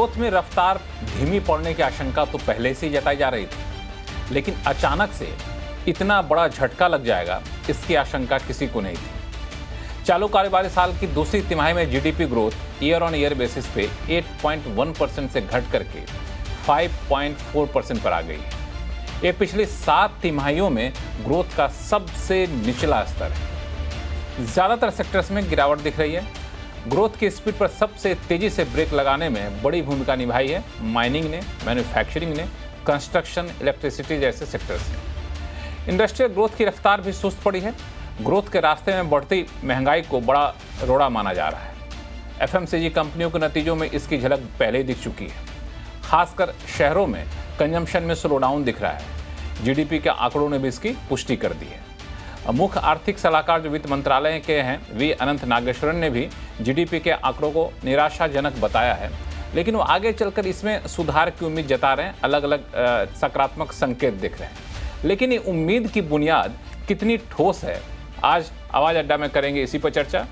Growth में रफ्तार धीमी पड़ने की आशंका तो पहले से ही जताई जा रही थी, लेकिन अचानक से इतना बड़ा झटका लग जाएगा इसकी आशंका किसी को नहीं थी। चालू कारोबारी साल की दूसरी तिमाही में GDP growth year on year basis पे 8.1% से घट करके 5.4% पर आ गई है। ये पिछली 7 तिमाहियों में ग्रोथ का सबसे निचला स्तर है। ज्यादातर सेक्टर्स में गिरावट दिख रही है। ग्रोथ की स्पीड पर सबसे तेजी से ब्रेक लगाने में बड़ी भूमिका निभाई है माइनिंग ने, मैन्युफैक्चरिंग ने, कंस्ट्रक्शन, इलेक्ट्रिसिटी जैसे सेक्टर्स ने। इंडस्ट्रियल ग्रोथ की रफ्तार भी सुस्त पड़ी है। ग्रोथ के रास्ते में बढ़ती महंगाई को बड़ा रोड़ा माना जा रहा है। एफएमसीजी कंपनियों के नतीजों में इसकी झलक पहले ही दिख चुकी है। खासकर शहरों में कंजम्पशन में स्लोडाउन दिख रहा है। जीडीपी के आंकड़ों ने भी इसकी पुष्टि कर दी है। मुख्य आर्थिक सलाहकार जो वित्त मंत्रालय के हैं वी अनंत नागेश्वरन ने भी जीडीपी के आंकड़ों को निराशाजनक बताया है, लेकिन वो आगे चलकर इसमें सुधार की उम्मीद जता रहे हैं। अलग अलग सकारात्मक संकेत दिख रहे हैं, लेकिन ये उम्मीद की बुनियाद कितनी ठोस है, आज आवाज अड्डा में करेंगे इसी पर चर्चा।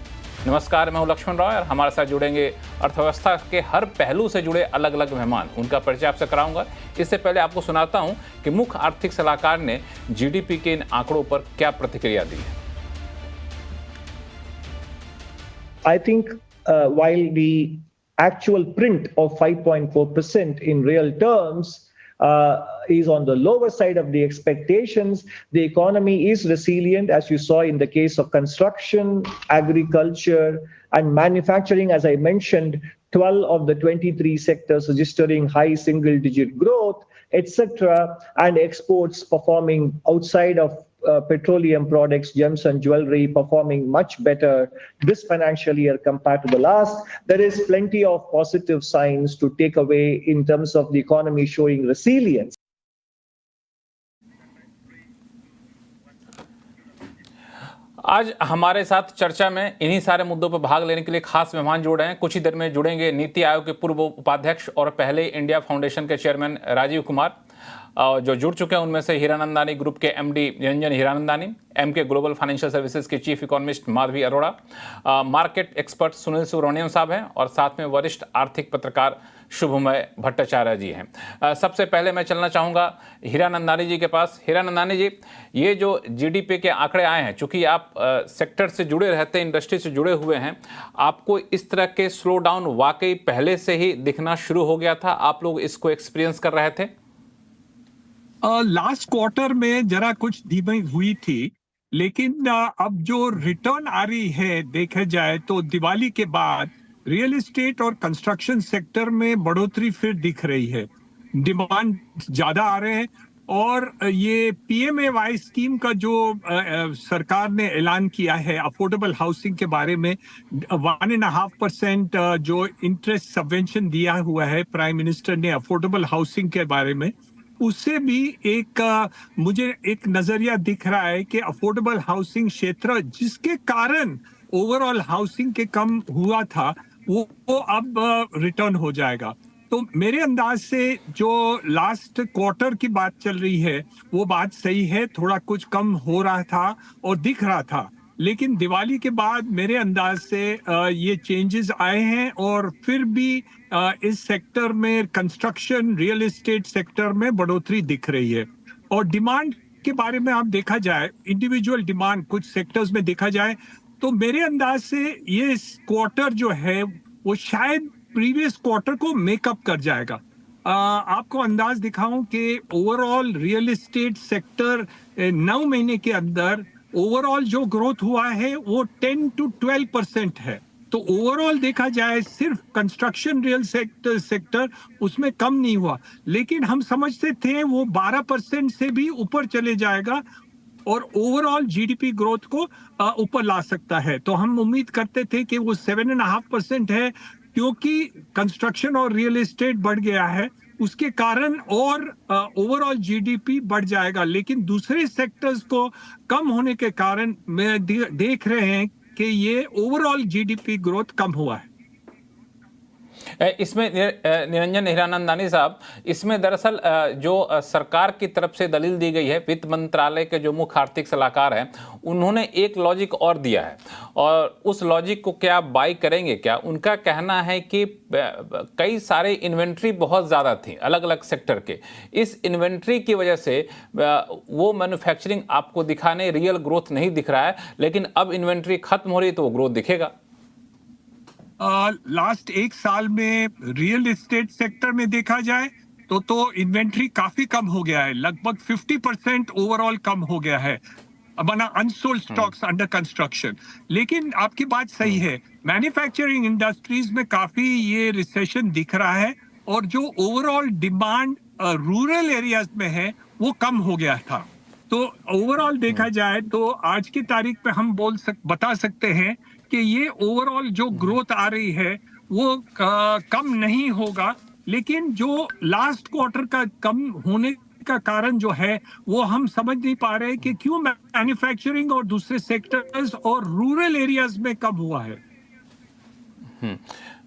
नमस्कार, मैं हूं लक्ष्मण राव और हमारे साथ जुड़ेंगे अर्थव्यवस्था के हर पहलू से जुड़े अलग अलग मेहमान। उनका परिचय आपसे कराऊंगा। इससे पहले आपको सुनाता हूं कि मुख्य आर्थिक सलाहकार ने जीडीपी के इन आंकड़ों पर क्या प्रतिक्रिया दी है। I think while the actual print of 5.4% in real terms is on the lower side of the expectations, the economy is resilient, as you saw in the case of construction, agriculture, and manufacturing. As I mentioned, 12 of the 23 sectors registering high single-digit growth, etc., and exports performing outside of petroleum products, gems and jewelry performing much better this financial year compared to the last. There is plenty of positive signs to take away in terms of the economy showing resilience. आज हमारे साथ चर्चा में इन्हीं सारे मुद्दों पर भाग लेने के लिए खास मेहमान जुड़ रहे हैं। कुछ ही देर में जुड़ेंगे नीति आयोग के पूर्व उपाध्यक्ष और पहले इंडिया फाउंडेशन के चेयरमैन राजीव कुमार, जो जुड़ चुके हैं। उनमें से हीरानंदानी ग्रुप के MD Niranjan Hiranandani, MK global financial services के chief economist Madhavi Arora, market expert Sunil Subramaniam साहब हैं और साथ में वरिष्ठ आर्थिक पत्रकार शुभमय भट्टाचार्य जी हैं। सबसे पहले मैं चलना चाहूँगा हीरानंदानी जी के पास। हीरानंदानी जी, ये जो जीडीपी के आंकड़े आए हैं, चूँकि आप सेक्टर से जुड़े रहते हैं, इंडस्ट्री से जुड़े हुए हैं, आपको इस तरह के स्लो डाउन वाकई पहले से ही दिखना शुरू हो गया था? आप लोग इसको एक्सपीरियंस कर रहे थे? लास्ट क्वार्टर में जरा कुछ धीमी हुई थी, लेकिन अब जो रिटर्न आ रही है देखा जाए तो दिवाली के बाद रियल एस्टेट और कंस्ट्रक्शन सेक्टर में बढ़ोतरी फिर दिख रही है। डिमांड ज्यादा आ रहे हैं और ये पीएमएवाई स्कीम का जो सरकार ने ऐलान किया है अफोर्डेबल हाउसिंग के बारे में, 1.5% जो इंटरेस्ट सबवेंशन दिया हुआ है प्राइम मिनिस्टर ने अफोर्डेबल हाउसिंग के बारे में, उससे भी मुझे एक नजरिया दिख रहा है कि अफोर्डेबल हाउसिंग क्षेत्र जिसके कारण ओवरऑल हाउसिंग के कम हुआ था वो अब रिटर्न हो जाएगा। तो मेरे अंदाज से जो लास्ट क्वार्टर की बात चल रही है वो बात सही है, थोड़ा कुछ कम हो रहा था और दिख रहा था, लेकिन दिवाली के बाद मेरे अंदाज से ये चेंजेस आए हैं और फिर भी इस सेक्टर में कंस्ट्रक्शन, रियल एस्टेट सेक्टर में बढ़ोतरी दिख रही है। और डिमांड के बारे में आप देखा जाए, इंडिविजुअल डिमांड कुछ सेक्टर्स में देखा जाए तो मेरे अंदाज से ये क्वार्टर जो है वो शायद प्रीवियस क्वार्टर को मेकअप कर जाएगा। आपको अंदाज दिखाऊं कि ओवरऑल रियल एस्टेट सेक्टर 9 महीने के अंदर ओवरऑल जो ग्रोथ हुआ है वो 10 to 12% है। तो ओवरऑल देखा जाए सिर्फ कंस्ट्रक्शन रियल सेक्टर उसमें कम नहीं हुआ, लेकिन हम समझते थे वो 12% से भी ऊपर चले जाएगा और ओवरऑल जीडीपी ग्रोथ को ऊपर ला सकता है। तो हम उम्मीद करते थे कि वो 7.5% है, क्योंकि कंस्ट्रक्शन और रियल एस्टेट बढ़ गया है उसके कारण, और ओवरऑल जीडीपी बढ़ जाएगा। लेकिन दूसरे सेक्टर्स को कम होने के कारण मैं देख रहे हैं कि ये ओवरऑल जीडीपी ग्रोथ कम हुआ है। इसमें निरंजन हीरानंदानी साहब, इसमें दरअसल जो सरकार की तरफ से दलील दी गई है, वित्त मंत्रालय के जो मुख्य आर्थिक सलाहकार हैं, उन्होंने एक लॉजिक और दिया है, और उस लॉजिक को क्या आप बाई करेंगे क्या? उनका कहना है कि कई सारे इन्वेंट्री बहुत ज़्यादा थी अलग अलग सेक्टर के, इस इन्वेंट्री की वजह से वो मैन्युफैक्चरिंग आपको दिखाने रियल ग्रोथ नहीं दिख रहा है, लेकिन अब इन्वेंट्री खत्म हो रही है तो वो ग्रोथ दिखेगा। लास्ट एक साल में रियल एस्टेट सेक्टर में देखा जाए तो इन्वेंट्री काफी कम हो गया है, लगभग 50% ओवरऑल कम हो गया है, बना अनसोल्ड स्टॉक्स अंडर कंस्ट्रक्शन। लेकिन आपकी बात सही है, मैन्युफैक्चरिंग इंडस्ट्रीज में काफी ये रिसेशन दिख रहा है, और जो ओवरऑल डिमांड रूरल एरियाज में है वो कम हो गया था। तो ओवरऑल देखा जाए तो आज की तारीख पे हम बता सकते हैं कि ये ओवरऑल जो ग्रोथ आ रही है वो कम नहीं होगा, लेकिन जो लास्ट क्वार्टर का कम होने का कारण जो है वो हम समझ नहीं पा रहे कि क्यों मैन्युफैक्चरिंग और दूसरे सेक्टर्स और रूरल एरियाज में कम हुआ है।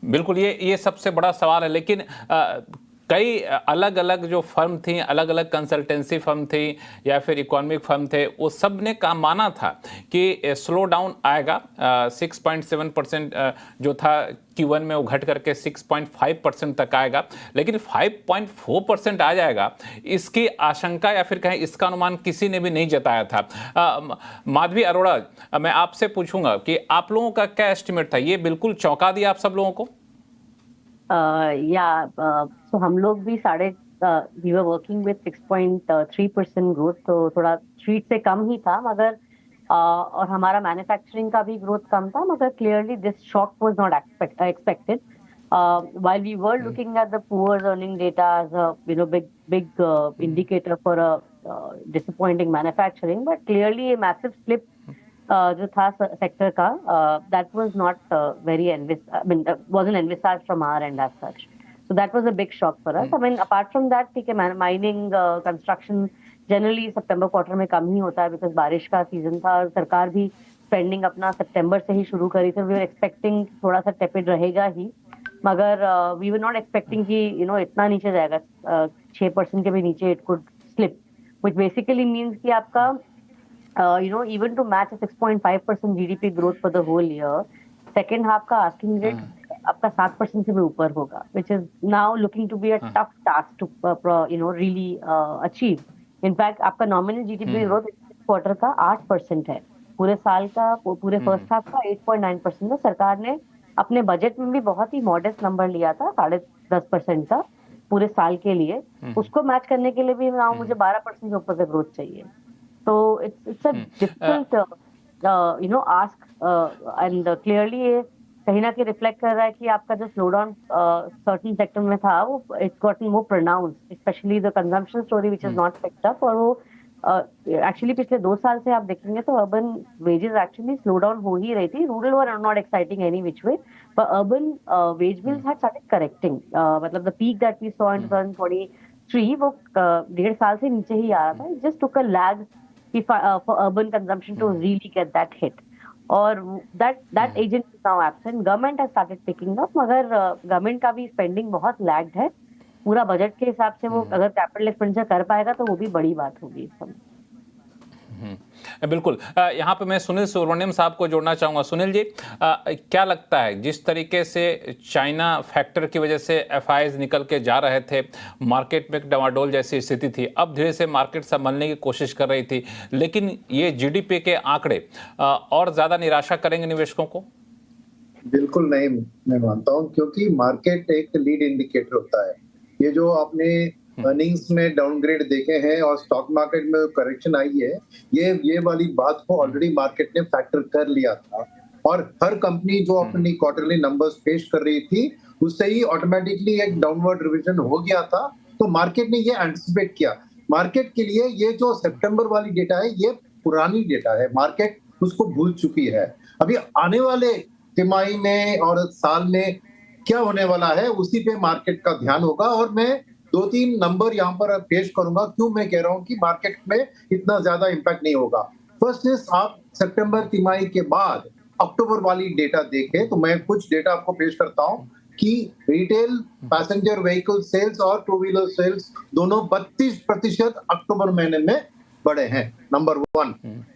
बिल्कुल, ये सबसे बड़ा सवाल है। लेकिन कई अलग अलग जो फर्म थी, अलग अलग कंसल्टेंसी फर्म थी या फिर इकोनॉमिक फर्म थे, वो सब ने कहा, माना था कि स्लो डाउन आएगा। 6.7% जो था Q1 में वो घट करके 6.5% तक आएगा, लेकिन 5.4% आ जाएगा, इसकी आशंका या फिर कहें इसका अनुमान किसी ने भी नहीं जताया था। माधवी अरोड़ा, मैं आपसे पूछूंगा कि आप लोगों का क्या एस्टिमेट था? ये बिल्कुल चौंका दिया आप सब लोगों को? तो हम लोग भी we were working with 6.3% growth, तो थोड़ा स्ट्रीट से कम ही था, मगर और हमारा मैन्युफैक्चरिंग का भी ग्रोथ कम था, मगर clearly this shock was not expected. While we were looking at the poor's earning data as a big indicator for a disappointing manufacturing, but clearly a massive slip जो था सेक्टर का, that was not wasn't envisaged from our end as such. So that was a big shock for us. I mean, apart from that, ठीक है, mining, construction generally सितंबर quarter में कम ही होता है, because बारिश का सीजन था और सरकार भी स्पेंडिंग अपना सितंबर से ही शुरू करी थी। वी वर एक्सपेक्टिंग थोड़ा सा टेपिड रहेगा ही, मगर वी वर नॉट एक्सपेक्टिंग कि इतना नीचे जाएगा, 6% के भी नीचे it could slip, which basically means कि आपका even to match a 6.5% GDP growth for the whole year, second half का asking rate आपका 7% से भी ऊपर होगा, which is now looking to be a tough task to really achieve. In fact, आपका nominal GDP growth quarter का 8% है, पूरे साल का, पूरे फर्स्ट हाफ का 8.9% है। सरकार ने अपने बजट में भी बहुत ही मॉडेस्ट नंबर लिया था, 10.5% का पूरे साल के लिए। उसको मैच करने के लिए भी मुझे 12% के ऊपर से ग्रोथ चाहिए। So it's a difficult ask, and clearly ये कहीं ना कहीं रिफ्लेक्ट कर रहा है कि आपका जो स्लो डाउन सर्टेन सेक्टर में था वो it's gotten more pronounced, specially the consumption story which is not picked up. और वो एक्चुअली पिछले 2 साल से आप देखेंगे तो urban wages actually slow down हो ही रही थी, rural were not exciting any which way, but urban wage bills had started correcting. मतलब the peak that we saw in 2023 वो 1.5 साल से नीचे ही आ रहा था। It just took a lag for urban consumption to really get that hit, और that agent is now absent. Government has started picking up, मगर government का भी स्पेंडिंग बहुत लैग्ड है पूरा बजट के हिसाब से। वो अगर कैपिटल एक्सपेंडिचर कर पाएगा तो वो भी बड़ी बात होगी इस समय। बिल्कुल, यहाँ पे मैं सुनील सुब्रमण्यम साहब को जोड़ना चाहूँगा। सुनील जी, क्या लगता है जिस तरीके से चाइना फैक्टर की वजह से एफआईज निकल के जा रहे थे, मार्केट में डमाडोल जैसी स्थिति थी, अब धीरे से मार्केट संभलने की कोशिश कर रही थी, लेकिन ये जीडीपी के आंकड़े और ज़्यादा निराशा करेंगे निवेशकों को? बिल्कुल नहीं, मैं मानता हूँ, क्योंकि मार्केट एक लीड इंडिकेटर होता है। ये जो आपने अर्निंग्स में डाउनग्रेड देखे हैं और स्टॉक मार्केट में करेक्शन आई है, ये वाली बात को ऑलरेडी मार्केट ने फैक्टर कर लिया था, और हर कंपनी जो अपनी क्वार्टरली नंबर्स पेश कर रही थी उससे ही ऑटोमेटिकली एक डाउनवर्ड रिवीजन हो गया था। तो मार्केट ने ये एंटिसिपेट किया। मार्केट के लिए ये जो सितंबर वाली डेटा है ये पुरानी डेटा है, मार्केट उसको भूल चुकी है। अभी आने वाले तिमाही में और साल में क्या होने वाला है उसी पे मार्केट का ध्यान होगा, और मैं 2-3 नंबर यहाँ पर पेश करूंगा क्यों मैं कह रहा हूँ कि मार्केट में इतना ज्यादा इंपैक्ट नहीं होगा। फर्स्ट इज, आप सितंबर तिमाही के बाद अक्टूबर वाली डेटा देखें तो मैं कुछ डेटा आपको पेश करता हूँ कि रिटेल पैसेंजर व्हीकल सेल्स और टू व्हीलर सेल्स दोनों 32% अक्टूबर महीने में बढ़े हैं, नंबर 1।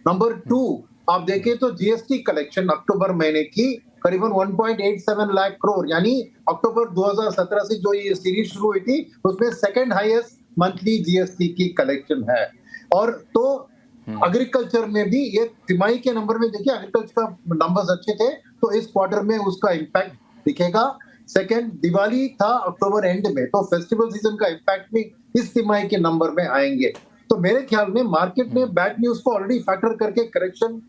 नंबर 2, आप देखें तो जीएसटी कलेक्शन अक्टूबर महीने की करीबन 1.87 लाख करोड़, यानी अक्टूबर 2017 से जो ये सीरीज शुरू हुई थी उसमें सेकंड हाईएस्ट मंथली जीएसटी की कलेक्शन है। और तो एग्रीकल्चर में भी ये तिमाही के नंबर में देखिए एग्रीकल्चर का नंबर्स अच्छे थे, तो इस क्वार्टर में उसका इम्पैक्ट दिखेगा। सेकंड, दिवाली था अक्टूबर एंड में, तो फेस्टिवल सीजन का इम्पैक्ट भी इस तिमाही के नंबर में आएंगे। तो मेरे ख्याल में मार्केट ने बैड न्यूज को ऑलरेडी फैक्टर करके करेक्शन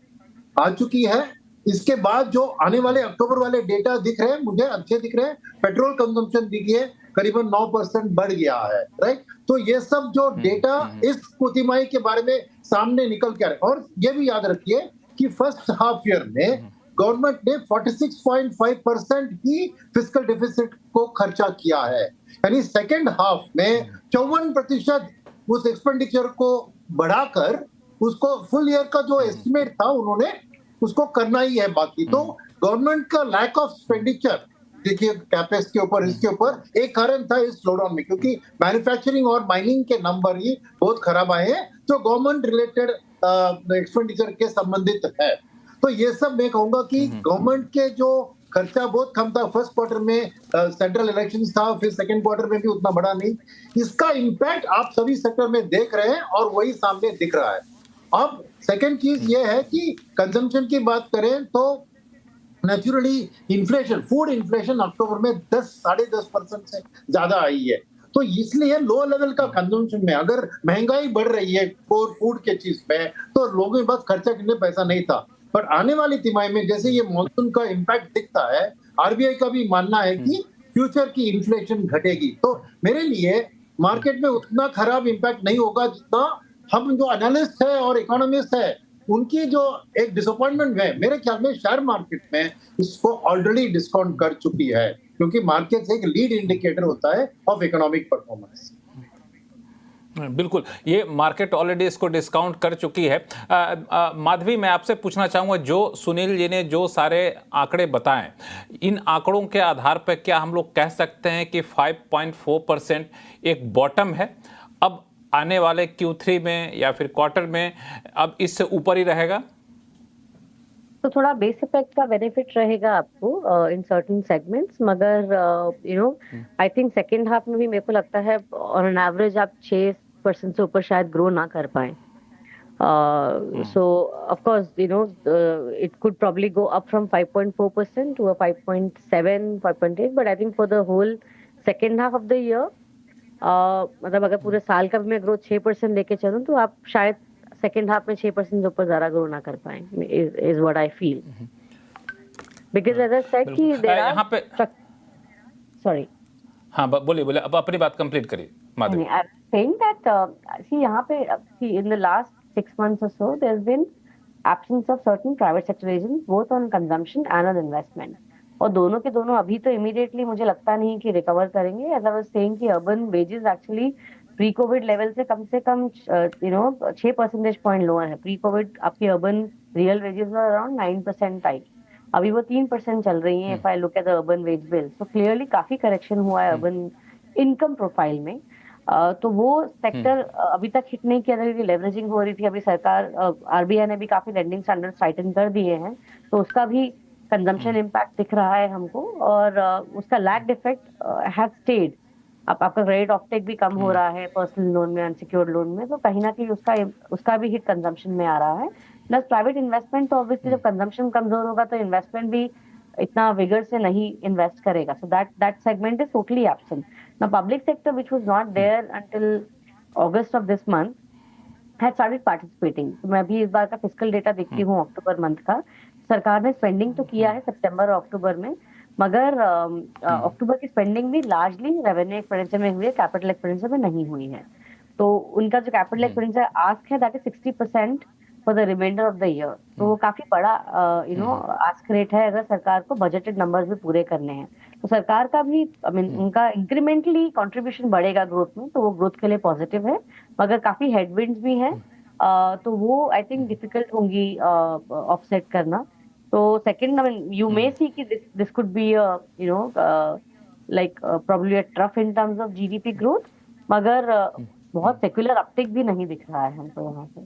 आ चुकी है। इसके बाद जो आने वाले अक्टूबर वाले डेटा दिख रहे हैं मुझे अच्छे दिख रहे हैं। पेट्रोल कंजम्पशन दिखिए करीबन 9% बढ़ गया है, राइट। तो ये सब जो डेटा इस तिमाही के बारे में सामने निकल के आ रहे हैं। और ये भी याद रखिए कि फर्स्ट हाफ ईयर में गवर्नमेंट ने 46.5% ही फिस्कल डेफिसिट को खर्चा किया है, यानी सेकेंड हाफ में 54% उस एक्सपेंडिचर को बढ़ाकर उसको फुल ईयर का जो एस्टिमेट था उन्होंने उसको करना ही है बाकी। तो गवर्नमेंट का लैक ऑफ एक्सपेंडिचर देखिए कैपेक्स के ऊपर, इसके ऊपर एक कारण था इस स्लोडाउन में, क्योंकि मैन्युफैक्चरिंग और माइनिंग के नंबर ही बहुत खराब आए हैं जो गवर्नमेंट रिलेटेड एक्सपेंडिचर के संबंधित है। तो ये सब मैं कहूंगा कि गवर्नमेंट के जो खर्चा बहुत कम था फर्स्ट क्वार्टर में, सेंट्रल इलेक्शन था, फिर सेकंड क्वार्टर में भी उतना बड़ा नहीं। इसका इम्पैक्ट आप सभी सेक्टर में देख रहे हैं और वही सामने दिख रहा है। अब सेकंड चीज ये है कि कंजम्पशन की बात करें तो नेचुरली इन्फ्लेशन, फूड इन्फ्लेशन अक्टूबर में 10-10.5% से ज्यादा आई है। तो इसलिए लो लेवल का कंजम्पशन में अगर महंगाई बढ़ रही है कोर फूड के चीज पे, तो लोगों के पास खर्चा करने पैसा नहीं था। पर आने वाली तिमाही में जैसे ये मॉनसून का इम्पैक्ट दिखता है, आरबीआई का भी मानना है कि फ्यूचर की इन्फ्लेशन घटेगी। तो मेरे लिए मार्केट में उतना खराब इम्पैक्ट नहीं होगा जितना हम जो एनालिस्ट है और इकोनॉमिस्ट है उनकी जो एक डिसअपॉइंटमेंट है, मेरे ख्याल में शेयर मार्केट में इसको ऑलरेडी डिस्काउंट कर चुकी है, क्योंकि मार्केट एक लीड इंडिकेटर होता है ऑफ इकोनॉमिक परफॉर्मेंस। बिल्कुल, ये मार्केट ऑलरेडी इसको डिस्काउंट कर चुकी है। माधवी, मैं आपसे पूछना चाहूँगा, जो सुनील जी ने जो सारे आंकड़े बताएं, इन आंकड़ों के आधार पर क्या हम लोग कह सकते हैं कि 5.4% एक बॉटम है, अब आने वाले Q3 में या फिर क्वार्टर में अब इससे ऊपर ही रहेगा? तो थोड़ा बेस इफेक्ट का बेनिफिट रहेगा आपको इन सर्टेन सेगमेंट्स, मगर आई थिंक सेकेंड हाफ में भी मेरे को लगता है ऑन एन एवरेज आप 6% से ऊपर शायद ग्रो ना कर पाए। So of course, it could probably go up from 5.4% to a 5.7, 5.8, but I think for the whole second half of the year, मतलब अगर पूरे साल का भी मैं ग्रोथ 6% लेके चलूं तो आप शायद सेकेंड हाफ में 6% से ऊपर ज्यादा ग्रो ना कर पाए, is what I feel. Because as I said कि यहाँ पे sorry. हाँ, बोलिए, अब अपनी बात कंप्लीट करिए Madhavi. I'm saying that see यहाँ पे in the last 6 months or so there's been absence of certain private sector agents both on consumption and on investment, और दोनों के दोनों अभी तो इमीडिएटली मुझे लगता नहीं कि रिकवर करेंगे। एज आई वाज सेइंग कि urban wages actually pre covid level से कम 6 परसेंटेज पॉइंट लोअर है। प्री कोविड आपकी urban real wages around 9% type, अभी वो 3% चल रही है। If I look at the urban wage bill, तो क्लियरली काफी करेक्शन हुआ है अर्बन इनकम प्रोफाइल में। तो वो सेक्टर अभी तक हिट नहीं किया था क्योंकि लेवरेजिंग हो रही थी। अभी सरकार आरबीआई ने भी काफी लेंडिंग स्टैंडर्ड्स टाइटन कर दिए हैं, तो उसका भी कंजम्पशन इम्पैक्ट दिख रहा है हमको, और उसका लैग्ड इफेक्ट हैज स्टेड। अब आपका क्रेडिट ऑफटेक भी कम हो रहा है पर्सनल लोन में, अनसिक्योर्ड लोन में, तो कहीं ना कहीं उसका भी हिट कंजम्पशन में आ रहा है। प्लस प्राइवेट इन्वेस्टमेंट, तो ऑब्वियसली जब कंजम्पशन कमजोर होगा तो इन्वेस्टमेंट भी इतना विगर से नहीं इन्वेस्ट करेगा, so that segment is totally absent. Now public sector which was not there until August of this month had started participating. तो मैं भी इस बार का फिस्कल डेटा देखती हूँ अक्टूबर मंथ का, सरकार ने स्पेंडिंग तो किया है सितंबर और अक्टूबर में, मगर अक्टूबर की स्पेंडिंग भी लार्जली रेवेन्यू एक्सपेंडिचर में हुई है, कैपिटल एक्सपेंडिचर में नहीं हुई है। तो उनका जो कैपिटल एक्सपेंडिचर आस्क है that is 60% for the reminder of the year. तो वो काफी बड़ा आस्क रेट है अगर सरकार को बजटेड नंबर्स भी पूरे करने हैं। तो सरकार का भी उनका इंक्रीमेंटली कंट्रीब्यूशन बढ़ेगा ग्रोथ में, तो वो ग्रोथ के लिए पॉजिटिव है, मगर काफी हेडविंड्स भी हैं, तो वो आई थिंक डिफिकल्ट होंगी ऑफसेट करना। तो सेकंड, यू मे सी कि this could be like probably a trough in terms of GDP growth, मगर बहुत सेक्युलर अपटिक भी नहीं दिख रहा है हमको यहाँ पे।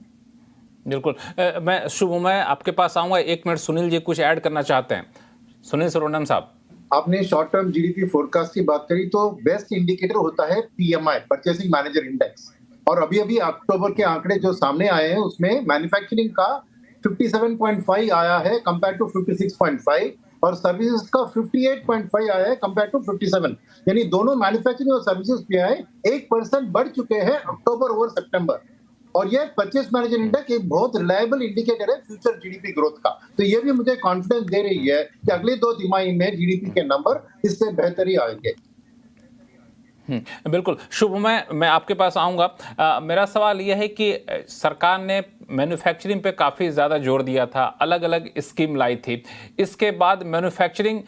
बिल्कुल। मैं शुभ, मैं आपके पास आऊंगा, 1 मिनट सुनील जी कुछ ऐड करना चाहते हैं। सुनील सुब्रमण्यम साहब, आपने शॉर्ट टर्म जीडीपी फोरकास्ट की बात करी तो बेस्ट इंडिकेटर होता है पीएमआई, परचेसिंग मैनेजर इंडेक्स। और अभी अभी अक्टूबर के आंकड़े जो सामने आए हैं उसमें मैन्युफैक्चरिंग का 57.5 आया है कंपेयर टू 56.5 और सर्विसेज का 58.5 आया है कंपेयर टू 57। यानी दोनों मैन्युफैक्चरिंग और सर्विसेज पीआई 1% बढ़ चुके हैं अक्टूबर ओवर सितंबर। और ये परचेस मैनेजर इंडेक्स एक बहुत रिलायबल इंडिकेटर है फ्यूचर जीडीपी ग्रोथ का। तो ये भी मुझे कॉन्फिडेंस दे रही है कि अगले 2 तिमाही में जीडीपी के नंबर इससे बेहतर ही आएंगे। बिल्कुल। शुभ, मैं आपके पास आऊँगा। मेरा सवाल यह है कि सरकार ने मैन्युफैक्चरिंग पे काफ़ी ज़्यादा जोर दिया था, अलग अलग स्कीम लाई थी। इसके बाद मैन्युफैक्चरिंग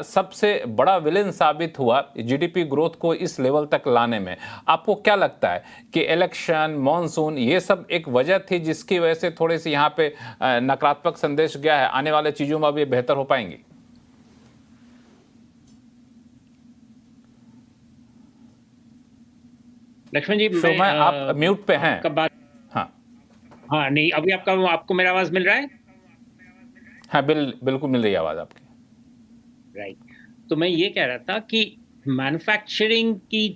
सबसे बड़ा विलेन साबित हुआ जीडीपी ग्रोथ को इस लेवल तक लाने में। आपको क्या लगता है कि इलेक्शन, मॉनसून, ये सब एक वजह थी जिसकी वजह से थोड़े से यहाँ पे नकारात्मक संदेश गया है? आने वाले चीज़ों में अब ये बेहतर हो पाएंगी? लक्ष्मण जी, मैं आप म्यूट पे हैं। कब बात? हाँ नहीं, अभी आपको मेरा आवाज मिल रहा है? हाँ, बिल्कुल मिल रही है आवाज आपकी। राइट। तो मैं ये कह रहा था कि मैन्युफैक्चरिंग की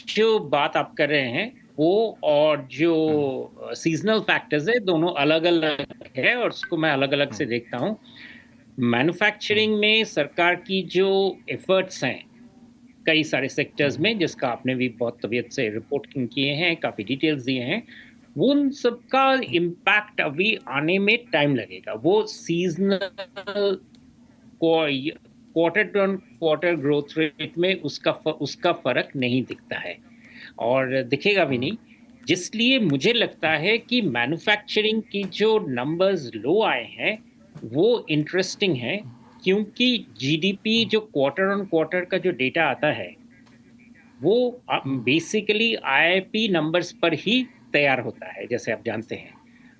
जो बात आप कर रहे हैं वो और जो सीजनल फैक्टर्स है दोनों अलग अलग है और उसको मैं अलग अलग से देखता हूँ। मैन्युफैक्चरिंग में सरकार की जो एफर्ट्स हैं कई सारे सेक्टर्स में, जिसका आपने भी बहुत तबीयत से रिपोर्टिंग किए हैं, काफ़ी डिटेल्स दिए हैं, वो उन सबका इम्पैक्ट अभी आने में टाइम लगेगा। वो seasonal quarter to quarter growth rate में उसका फर्क नहीं दिखता है और दिखेगा भी नहीं, जिसलिए मुझे लगता है कि मैन्युफैक्चरिंग की जो नंबर्स लो आए हैं वो इंटरेस्टिंग है, क्योंकि जीडीपी जो क्वार्टर ऑन क्वार्टर का जो डेटा आता है वो बेसिकली आईआईपी नंबर्स पर ही तैयार होता है, जैसे आप जानते हैं।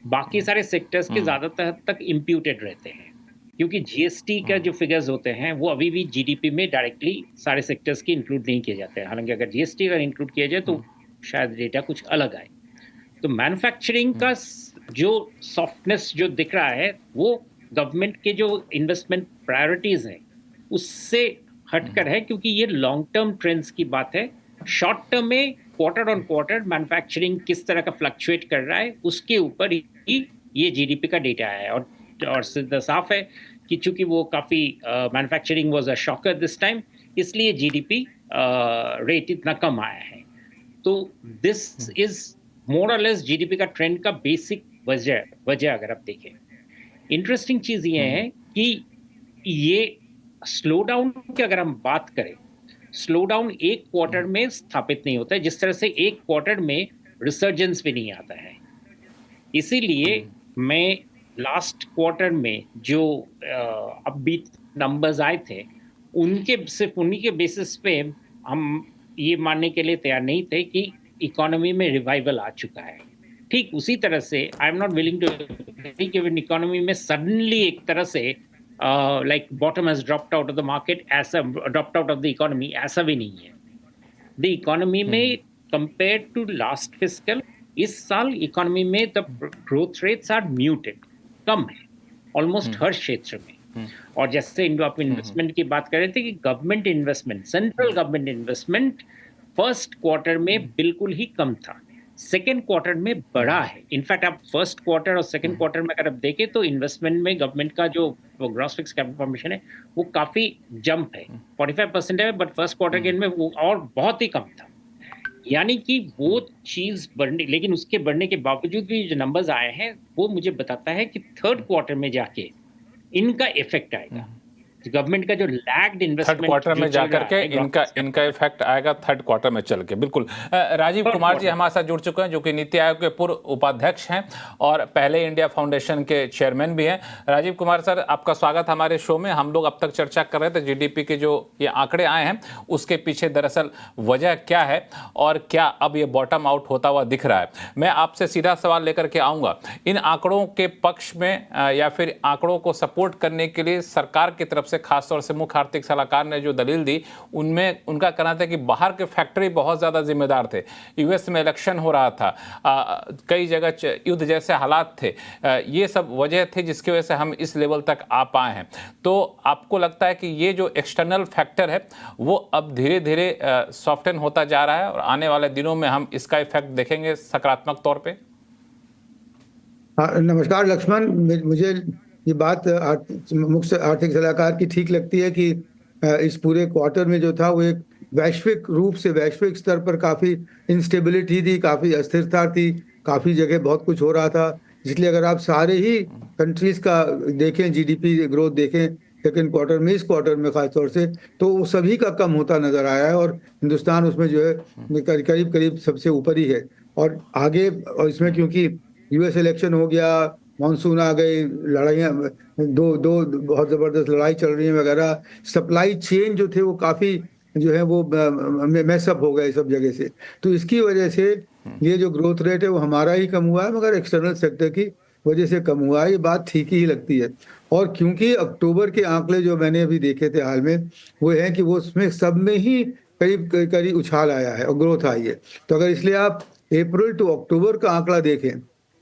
बाकी सारे सेक्टर्स के ज़्यादातर हद तक इम्प्यूटेड रहते हैं, क्योंकि जीएसटी का जो फिगर्स होते हैं वो अभी भी जीडीपी में डायरेक्टली सारे सेक्टर्स के इंक्लूड नहीं किए जाते हैं। हालांकि अगर जीएसटी अगर इंक्लूड किया जाए तो शायद डेटा कुछ अलग आए। तो मैन्युफैक्चरिंग का जो सॉफ्टनेस जो दिख रहा है वो गवर्नमेंट के जो इन्वेस्टमेंट प्रायोरिटीज हैं उससे हटकर है, क्योंकि ये लॉन्ग टर्म ट्रेंड्स की बात है। शॉर्ट टर्म में क्वार्टर ऑन क्वार्टर मैन्युफैक्चरिंग किस तरह का फ्लक्चुएट कर रहा है उसके ऊपर ही ये जीडीपी का डेटा है। और सीधा साफ है कि चूंकि वो काफ़ी manufacturing was a shocker this time, इसलिए जीडीपी रेट इतना कम आया है। तो दिस इज मोर और लेस जीडीपी का ट्रेंड का बेसिक वजह अगर आप देखें। इंटरेस्टिंग चीज़ ये है कि ये स्लो डाउन की अगर हम बात करें, स्लो डाउन एक क्वार्टर में स्थापित नहीं होता है, जिस तरह से एक क्वार्टर में रिसर्जेंस भी नहीं आता है। इसीलिए मैं लास्ट क्वार्टर में जो अपबीट नंबर्स आए थे सिर्फ उन्हीं के बेसिस पे हम ये मानने के लिए तैयार नहीं थे कि इकोनॉमी में रिवाइवल आ चुका है। ठीक उसी तरह से I am not willing to economy में सडनली एक तरह से like bottom has dropped out of the market, ऐसा dropped out of the economy, ऐसा भी नहीं है। The economy में compared to last fiscal, इस साल economy में the growth rates are muted, कम है almost हर क्षेत्र में। और जैसे आप इन्वेस्टमेंट की बात कर रहे थे कि government investment, central government investment first quarter में बिल्कुल ही कम था, सेकेंड क्वार्टर में बढ़ा है। इनफैक्ट आप फर्स्ट क्वार्टर और सेकेंड क्वार्टर में अगर आप देखें तो इन्वेस्टमेंट में गवर्नमेंट का जो ग्रॉस फिक्स्ड कैपिटल फॉर्मेशन है वो काफी जंप है, 45% है, बट फर्स्ट क्वार्टर के में वो और बहुत ही कम था। यानी कि वो चीज बढ़ने, लेकिन उसके बढ़ने के बावजूद भी जो नंबर्स आए हैं वो मुझे बताता है कि थर्ड क्वार्टर में जाके इनका इफेक्ट आएगा। गवर्नमेंट का जो लैग्ड इन्वेस्टमेंट थर्ड क्वार्टर में जाकर के इनका इफेक्ट आएगा थर्ड क्वार्टर में चल के। बिल्कुल। राजीव कुमार जी हमारे साथ जुड़ चुके हैं, जो कि नीति आयोग के पूर्व उपाध्यक्ष हैं और पहले इंडिया फाउंडेशन के चेयरमैन भी हैं। राजीव कुमार सर, आपका स्वागत हमारे शो में। हम लोग अब तक चर्चा कर रहे थे जीडीपी के जो ये आंकड़े आए हैं उसके पीछे दरअसल वजह क्या है और क्या अब ये बॉटम आउट होता हुआ दिख रहा है। मैं आपसे सीधा सवाल लेकर के आऊँगा, इन आंकड़ों के पक्ष में या फिर आंकड़ों को सपोर्ट करने के लिए सरकार की तरफ से से, खासतौर से मुख्य आर्थिक सलाहकार ने जो दलील दी, उनमें उनका कहना था कि बाहर के फैक्ट्री बहुत ज़्यादा जिम्मेदार थे। यूएस में इलेक्शन हो रहा था, कई जगह युद्ध जैसे हालात थे, ये सब वजह थे जिसकी वजह से हम इस लेवल तक आ पाए हैं। तो आपको लगता है कि ये जो एक्सटर्नल फैक्टर है वो अब धीरे धीरे सॉफ्टन होता जा रहा है और आने वाले दिनों में हम इसका इफेक्ट देखेंगे सकारात्मक तौर पे? नमस्कार लक्ष्मण, मुझे ये बात मुख्य आर्थिक सलाहकार की ठीक लगती है कि इस पूरे क्वार्टर में जो था वो एक वैश्विक रूप से, वैश्विक स्तर पर काफ़ी इंस्टेबिलिटी थी, काफ़ी अस्थिरता थी, काफ़ी जगह बहुत कुछ हो रहा था। इसलिए अगर आप सारे ही कंट्रीज़ का देखें, जीडीपी ग्रोथ देखें सेकेंड क्वार्टर में, इस क्वार्टर में खासतौर से, तो वो सभी का कम होता नज़र आया है और हिंदुस्तान उसमें जो है करीब करीब सबसे ऊपर ही है। और आगे, और इसमें क्योंकि यूएस इलेक्शन हो गया, मानसून आ गई, लड़ाइयाँ दो बहुत ज़बरदस्त लड़ाई चल रही है वगैरह, सप्लाई चेन जो थे वो काफ़ी जो है वो मैसअप हो गए सब जगह से। तो इसकी वजह से ये जो ग्रोथ रेट है वो हमारा ही कम हुआ है, मगर एक्सटर्नल सेक्टर की वजह से कम हुआ है। ये बात ठीक ही लगती है। और क्योंकि अक्टूबर के आंकड़े जो मैंने अभी देखे थे हाल में, वो है कि वो उसमें सब में ही करीब उछाल आया है और ग्रोथ आई है। तो अगर इसलिए आप अप्रैल टू अक्टूबर का आंकड़ा देखें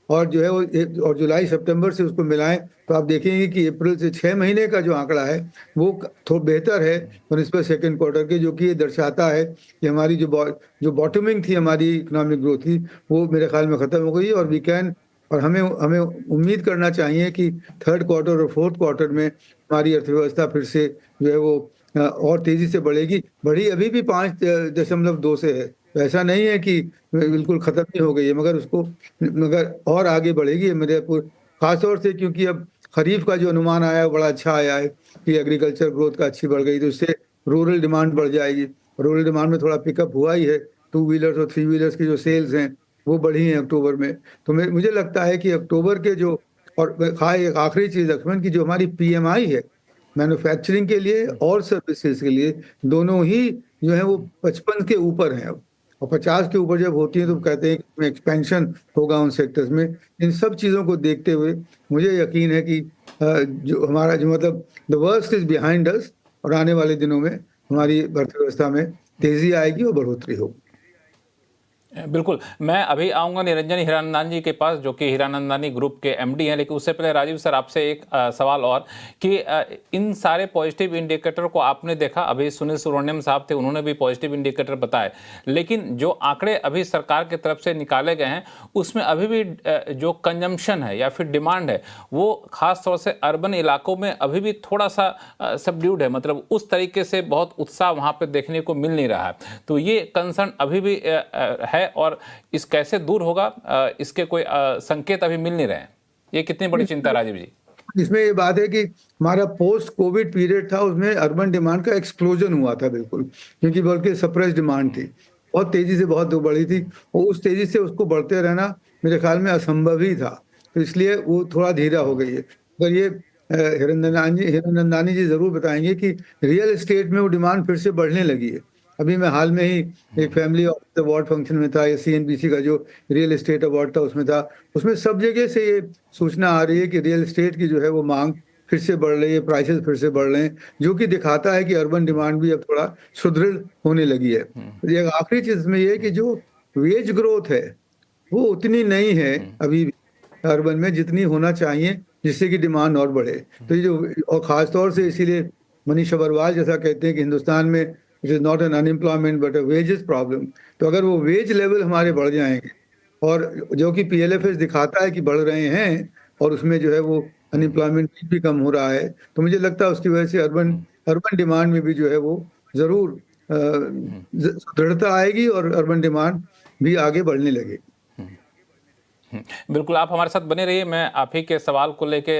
और जो है वो और जुलाई सितंबर से उसको मिलाएं, तो आप देखेंगे कि अप्रैल से 6 महीने का जो आंकड़ा है वो थोड़ा बेहतर है और इस पर सेकेंड क्वार्टर के, जो कि ये दर्शाता है कि हमारी जो बॉटमिंग थी, हमारी इकोनॉमिक ग्रोथ थी, वो मेरे ख्याल में ख़त्म हो गई। और वी कैन, और हमें उम्मीद करना चाहिए कि थर्ड क्वार्टर और फोर्थ क्वार्टर में हमारी अर्थव्यवस्था फिर से जो है वो और तेज़ी से बढ़ी अभी भी 5.2 से है। तो ऐसा नहीं है कि बिल्कुल ख़त्म ही हो गई है, मगर और आगे बढ़ेगी मेरे खासतौर से, क्योंकि अब खरीफ का जो अनुमान आया है बड़ा अच्छा आया है कि एग्रीकल्चर ग्रोथ का अच्छी बढ़ गई, तो इससे रूरल डिमांड बढ़ जाएगी। रूरल डिमांड में थोड़ा पिकअप हुआ ही है, 2 व्हीलर्स और 3 व्हीलर्स की जो सेल्स हैं वो बढ़ी हैं अक्टूबर में। तो मुझे लगता है कि अक्टूबर के जो, और एक आखिरी चीज़ लक्ष्मण की, जो हमारी PMI है मैन्युफैक्चरिंग के लिए और सर्विसेज के लिए, दोनों ही जो है वो 55 के ऊपर हैं अब, और 50 के ऊपर जब होती है तो कहते हैं कि एक्सपेंशन होगा उन सेक्टर्स में। इन सब चीज़ों को देखते हुए मुझे यकीन है कि जो हमारा जो मतलब the worst is behind us, और आने वाले दिनों में हमारी अर्थव्यवस्था में तेज़ी आएगी और बढ़ोतरी होगी। बिल्कुल, मैं अभी आऊँगा निरंजन हीरानंदानी जी के पास, जो कि हीरानंदानी ग्रुप के MD हैं, लेकिन उससे पहले राजीव सर आपसे एक सवाल और कि इन सारे पॉजिटिव इंडिकेटर को आपने देखा, अभी सुनील सुब्रमण्यम साहब थे, उन्होंने भी पॉजिटिव इंडिकेटर बताए, लेकिन जो आंकड़े अभी सरकार की तरफ से निकाले गए हैं उसमें अभी भी जो कंजम्पशन है या फिर डिमांड है वो खास तौर से अर्बन इलाकों में अभी भी थोड़ा सा सबड्यूड है, मतलब उस तरीके से बहुत उत्साह वहाँ पर देखने को मिल नहीं रहा है। तो ये कंसर्न अभी भी है और इस कैसे दूर होगा, इसके कोई संकेत अभी मिल नहीं रहे हैं। ये कितनी बड़ी चिंता राजीव जी? इसमें ये बात है कि हमारा पोस्ट कोविड पीरियड था, उसमें अर्बन डिमांड का एक्सप्लोजन हुआ था बिल्कुल, क्योंकि बल्कि सप्रेस डिमांड थी, बहुत तेजी से बहुत बढ़ी थी, और उस तेजी से उसको बढ़ते रहना मेरे ख्याल में असंभव ही था। तो इसलिए वो थोड़ा धीरा हो गई है। अगर ये हीरानंदानी जी जरूर बताएंगे कि रियल एस्टेट में वो डिमांड फिर से बढ़ने लगी है। अभी मैं हाल में ही एक फैमिली अवार्ड फंक्शन में था, या CNBC का जो रियल एस्टेट अवार्ड था उसमें था, उसमें सब जगह से ये सूचना आ रही है कि रियल एस्टेट की जो है वो मांग फिर से बढ़ रही है, प्राइसेस फिर से बढ़ रहे हैं, जो कि दिखाता है कि अर्बन डिमांड भी अब थोड़ा सुदृढ़ होने लगी है। एक आखिरी चीज में ये कि जो वेज ग्रोथ है वो उतनी नहीं है अभी अर्बन में जितनी होना चाहिए, जिससे कि डिमांड और बढ़े। तो ये जो, और खासतौर से इसीलिए मनीष अग्रवाल जैसा कहते हैं कि हिंदुस्तान में it is not an unemployment but a wages problem. तो अगर वो वेज लेवल हमारे बढ़ जाएंगे, और जो कि PLFS दिखाता है कि बढ़ रहे हैं, और उसमें जो है वो अनएम्प्लॉयमेंट भी कम हो रहा है, तो मुझे लगता है उसकी वजह से अर्बन डिमांड में भी जो है वो जरूर दृढ़ता आएगी और अर्बन डिमांड भी आगे बढ़ने लगेगी। बिल्कुल, आप हमारे साथ बने रहिए। मैं आप ही के सवाल को लेके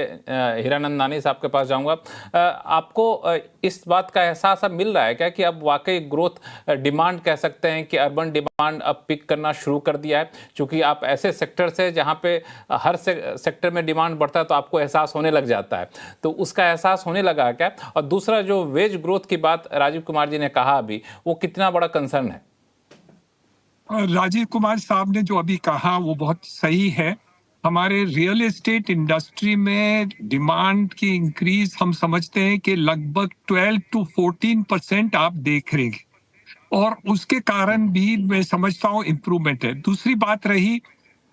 हीरानंदानी साहब के पास जाऊंगा। आपको इस बात का एहसास अब मिल रहा है क्या कि अब वाकई ग्रोथ डिमांड कह सकते हैं कि अर्बन डिमांड अब पिक करना शुरू कर दिया है? क्योंकि आप ऐसे सेक्टर से जहां पे हर सेक्टर में डिमांड बढ़ता है तो आपको एहसास होने लग जाता है, तो उसका एहसास होने लगा क्या? और दूसरा, जो वेज ग्रोथ की बात राजीव कुमार जी ने कहा अभी, वो कितना बड़ा कंसर्न है? राजीव कुमार साहब ने जो अभी कहा वो बहुत सही है। हमारे रियल एस्टेट इंडस्ट्री में डिमांड की इंक्रीज हम समझते हैं कि लगभग 12 to 14% आप देख रहे हैं, और उसके कारण भी मैं समझता हूँ इम्प्रूवमेंट है। दूसरी बात रही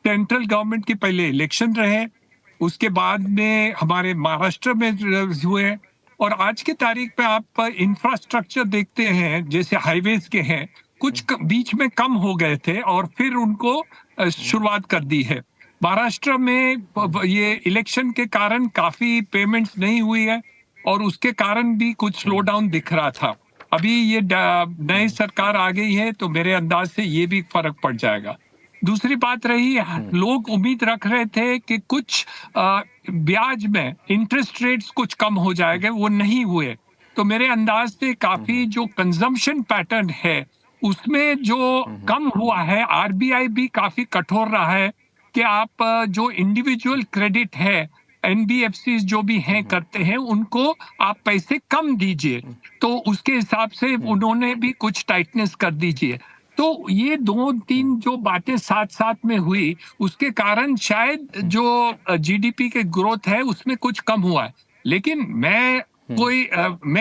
सेंट्रल गवर्नमेंट के पहले इलेक्शन रहे, उसके बाद में हमारे महाराष्ट्र में हुए, और आज की तारीख पे आप इंफ्रास्ट्रक्चर देखते हैं जैसे हाईवेज के हैं, कुछ बीच में कम हो गए थे और फिर उनको शुरुआत कर दी है। महाराष्ट्र में ये इलेक्शन के कारण काफी पेमेंट्स नहीं हुई है और उसके कारण भी कुछ स्लो डाउन दिख रहा था। अभी ये नई सरकार आ गई है तो मेरे अंदाज से ये भी फर्क पड़ जाएगा। दूसरी बात रही, लोग उम्मीद रख रहे थे कि कुछ ब्याज में इंटरेस्ट रेट्स कुछ कम हो जाएंगे, वो नहीं हुए। तो मेरे अंदाज से काफी जो कंजम्पशन पैटर्न है उसमें जो कम हुआ है, आरबीआई भी काफी कठोर रहा है कि आप जो इंडिविजुअल क्रेडिट है एनबीएफसी जो भी हैं करते हैं उनको आप पैसे कम दीजिए, तो उसके हिसाब से उन्होंने भी कुछ टाइटनेस कर दीजिए। तो ये 2-3 जो बातें साथ साथ में हुई उसके कारण शायद जो जीडीपी के ग्रोथ है उसमें कुछ कम हुआ है। लेकिन मैं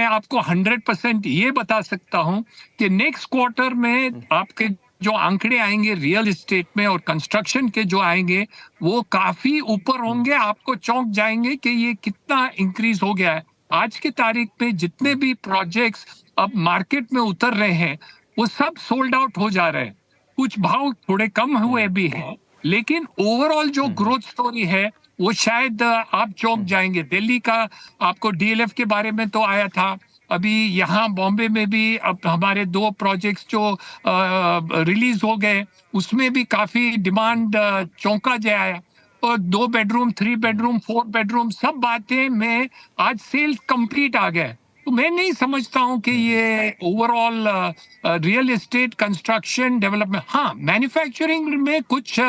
आपको 100% ये बता सकता हूं कि नेक्स्ट क्वार्टर में आपके जो आंकड़े आएंगे रियल एस्टेट में और कंस्ट्रक्शन के जो आएंगे वो काफी ऊपर होंगे। आपको चौंक जाएंगे कि ये कितना इंक्रीज हो गया है। आज की तारीख में जितने भी प्रोजेक्ट्स अब मार्केट में उतर रहे हैं वो सब सोल्ड आउट हो जा रहे हैं। कुछ भाव थोड़े कम हुए भी हैं, लेकिन ओवरऑल जो ग्रोथ स्टोरी है वो शायद आप चौंक जाएंगे। दिल्ली का आपको डीएलएफ के बारे में तो आया था, अभी यहाँ बॉम्बे में भी अब हमारे 2 प्रोजेक्ट्स जो रिलीज हो गए उसमें भी काफी डिमांड चौंका जाए, और 2 बेडरूम 3 बेडरूम 4 बेडरूम सब बातें में आज सेल कंप्लीट आ गए। तो मैं नहीं समझता हूं कि ये overall real estate construction development, हाँ मैन्युफैक्चरिंग में कुछ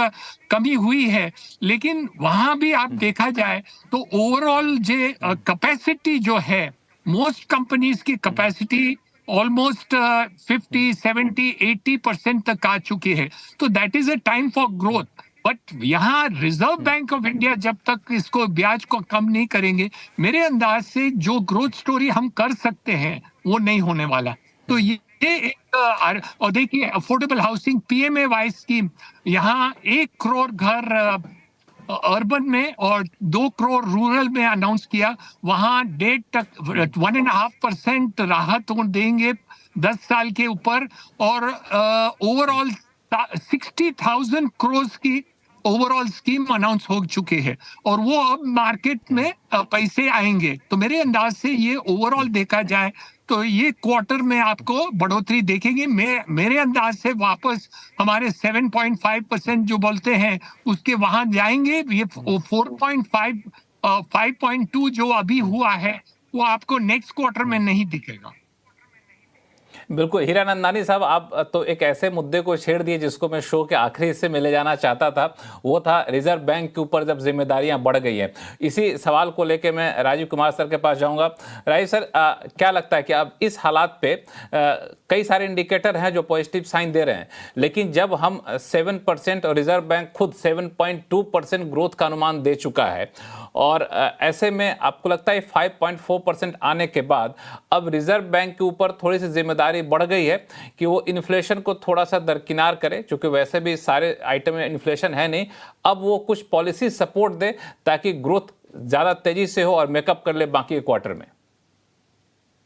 कमी हुई है, लेकिन वहां भी आप देखा जाए तो ओवरऑल जो कैपेसिटी जो है मोस्ट कंपनीज की कैपेसिटी ऑलमोस्ट 50, 70, 80% तक आ चुकी है। तो that is a time for growth. But यहाँ रिजर्व बैंक ऑफ इंडिया जब तक इसको ब्याज को कम नहीं करेंगे, मेरे अंदाज से जो ग्रोथ स्टोरी हम कर सकते हैं वो नहीं होने वाला। तो ये एक और देखिए अफोर्डेबल हाउसिंग PMAY स्कीम, यहाँ 1 करोड़ घर अर्बन में और 2 करोड़ रूरल में अनाउंस किया। वहां 1.5% राहत देंगे 10 साल के ऊपर, और ओवरऑल 60,000 करोड़ की ओवरऑल स्कीम अनाउंस हो चुकी है और वो अब मार्केट में पैसे आएंगे। तो मेरे अंदाज से ये ओवरऑल देखा जाए तो ये क्वार्टर में आपको बढ़ोतरी देखेंगे। मेरे अंदाज से वापस हमारे 7.5% जो बोलते हैं उसके वहां जाएंगे। ये 4.5 5.2 जो अभी हुआ है वो आपको नेक्स्ट क्वार्टर में नहीं दिखेगा। बिल्कुल हीरानंदानी साहब, आप तो एक ऐसे मुद्दे को छेड़ दिए जिसको मैं शो के आखिरी हिस्से में ले जाना चाहता था, वो था रिजर्व बैंक के ऊपर जब जिम्मेदारियां बढ़ गई हैं। इसी सवाल को लेके मैं राजीव कुमार सर के पास जाऊंगा। राजीव सर, क्या लगता है कि अब इस हालात पे कई सारे इंडिकेटर हैं जो पॉजिटिव साइन दे रहे हैं, लेकिन जब हम 7% और रिजर्व बैंक खुद 7.2% ग्रोथ का अनुमान दे चुका है, और ऐसे में आपको लगता है 5.4% आने के बाद अब रिजर्व बैंक के ऊपर थोड़ी सी जिम्मेदारी बढ़ गई है कि वो इन्फ्लेशन को थोड़ा सा दरकिनार करे, क्योंकि वैसे भी सारे आइटम में इन्फ्लेशन है नहीं, अब वो कुछ पॉलिसी सपोर्ट दे ताकि ग्रोथ ज्यादा तेजी से हो और मेकअप कर ले बाकी क्वार्टर में?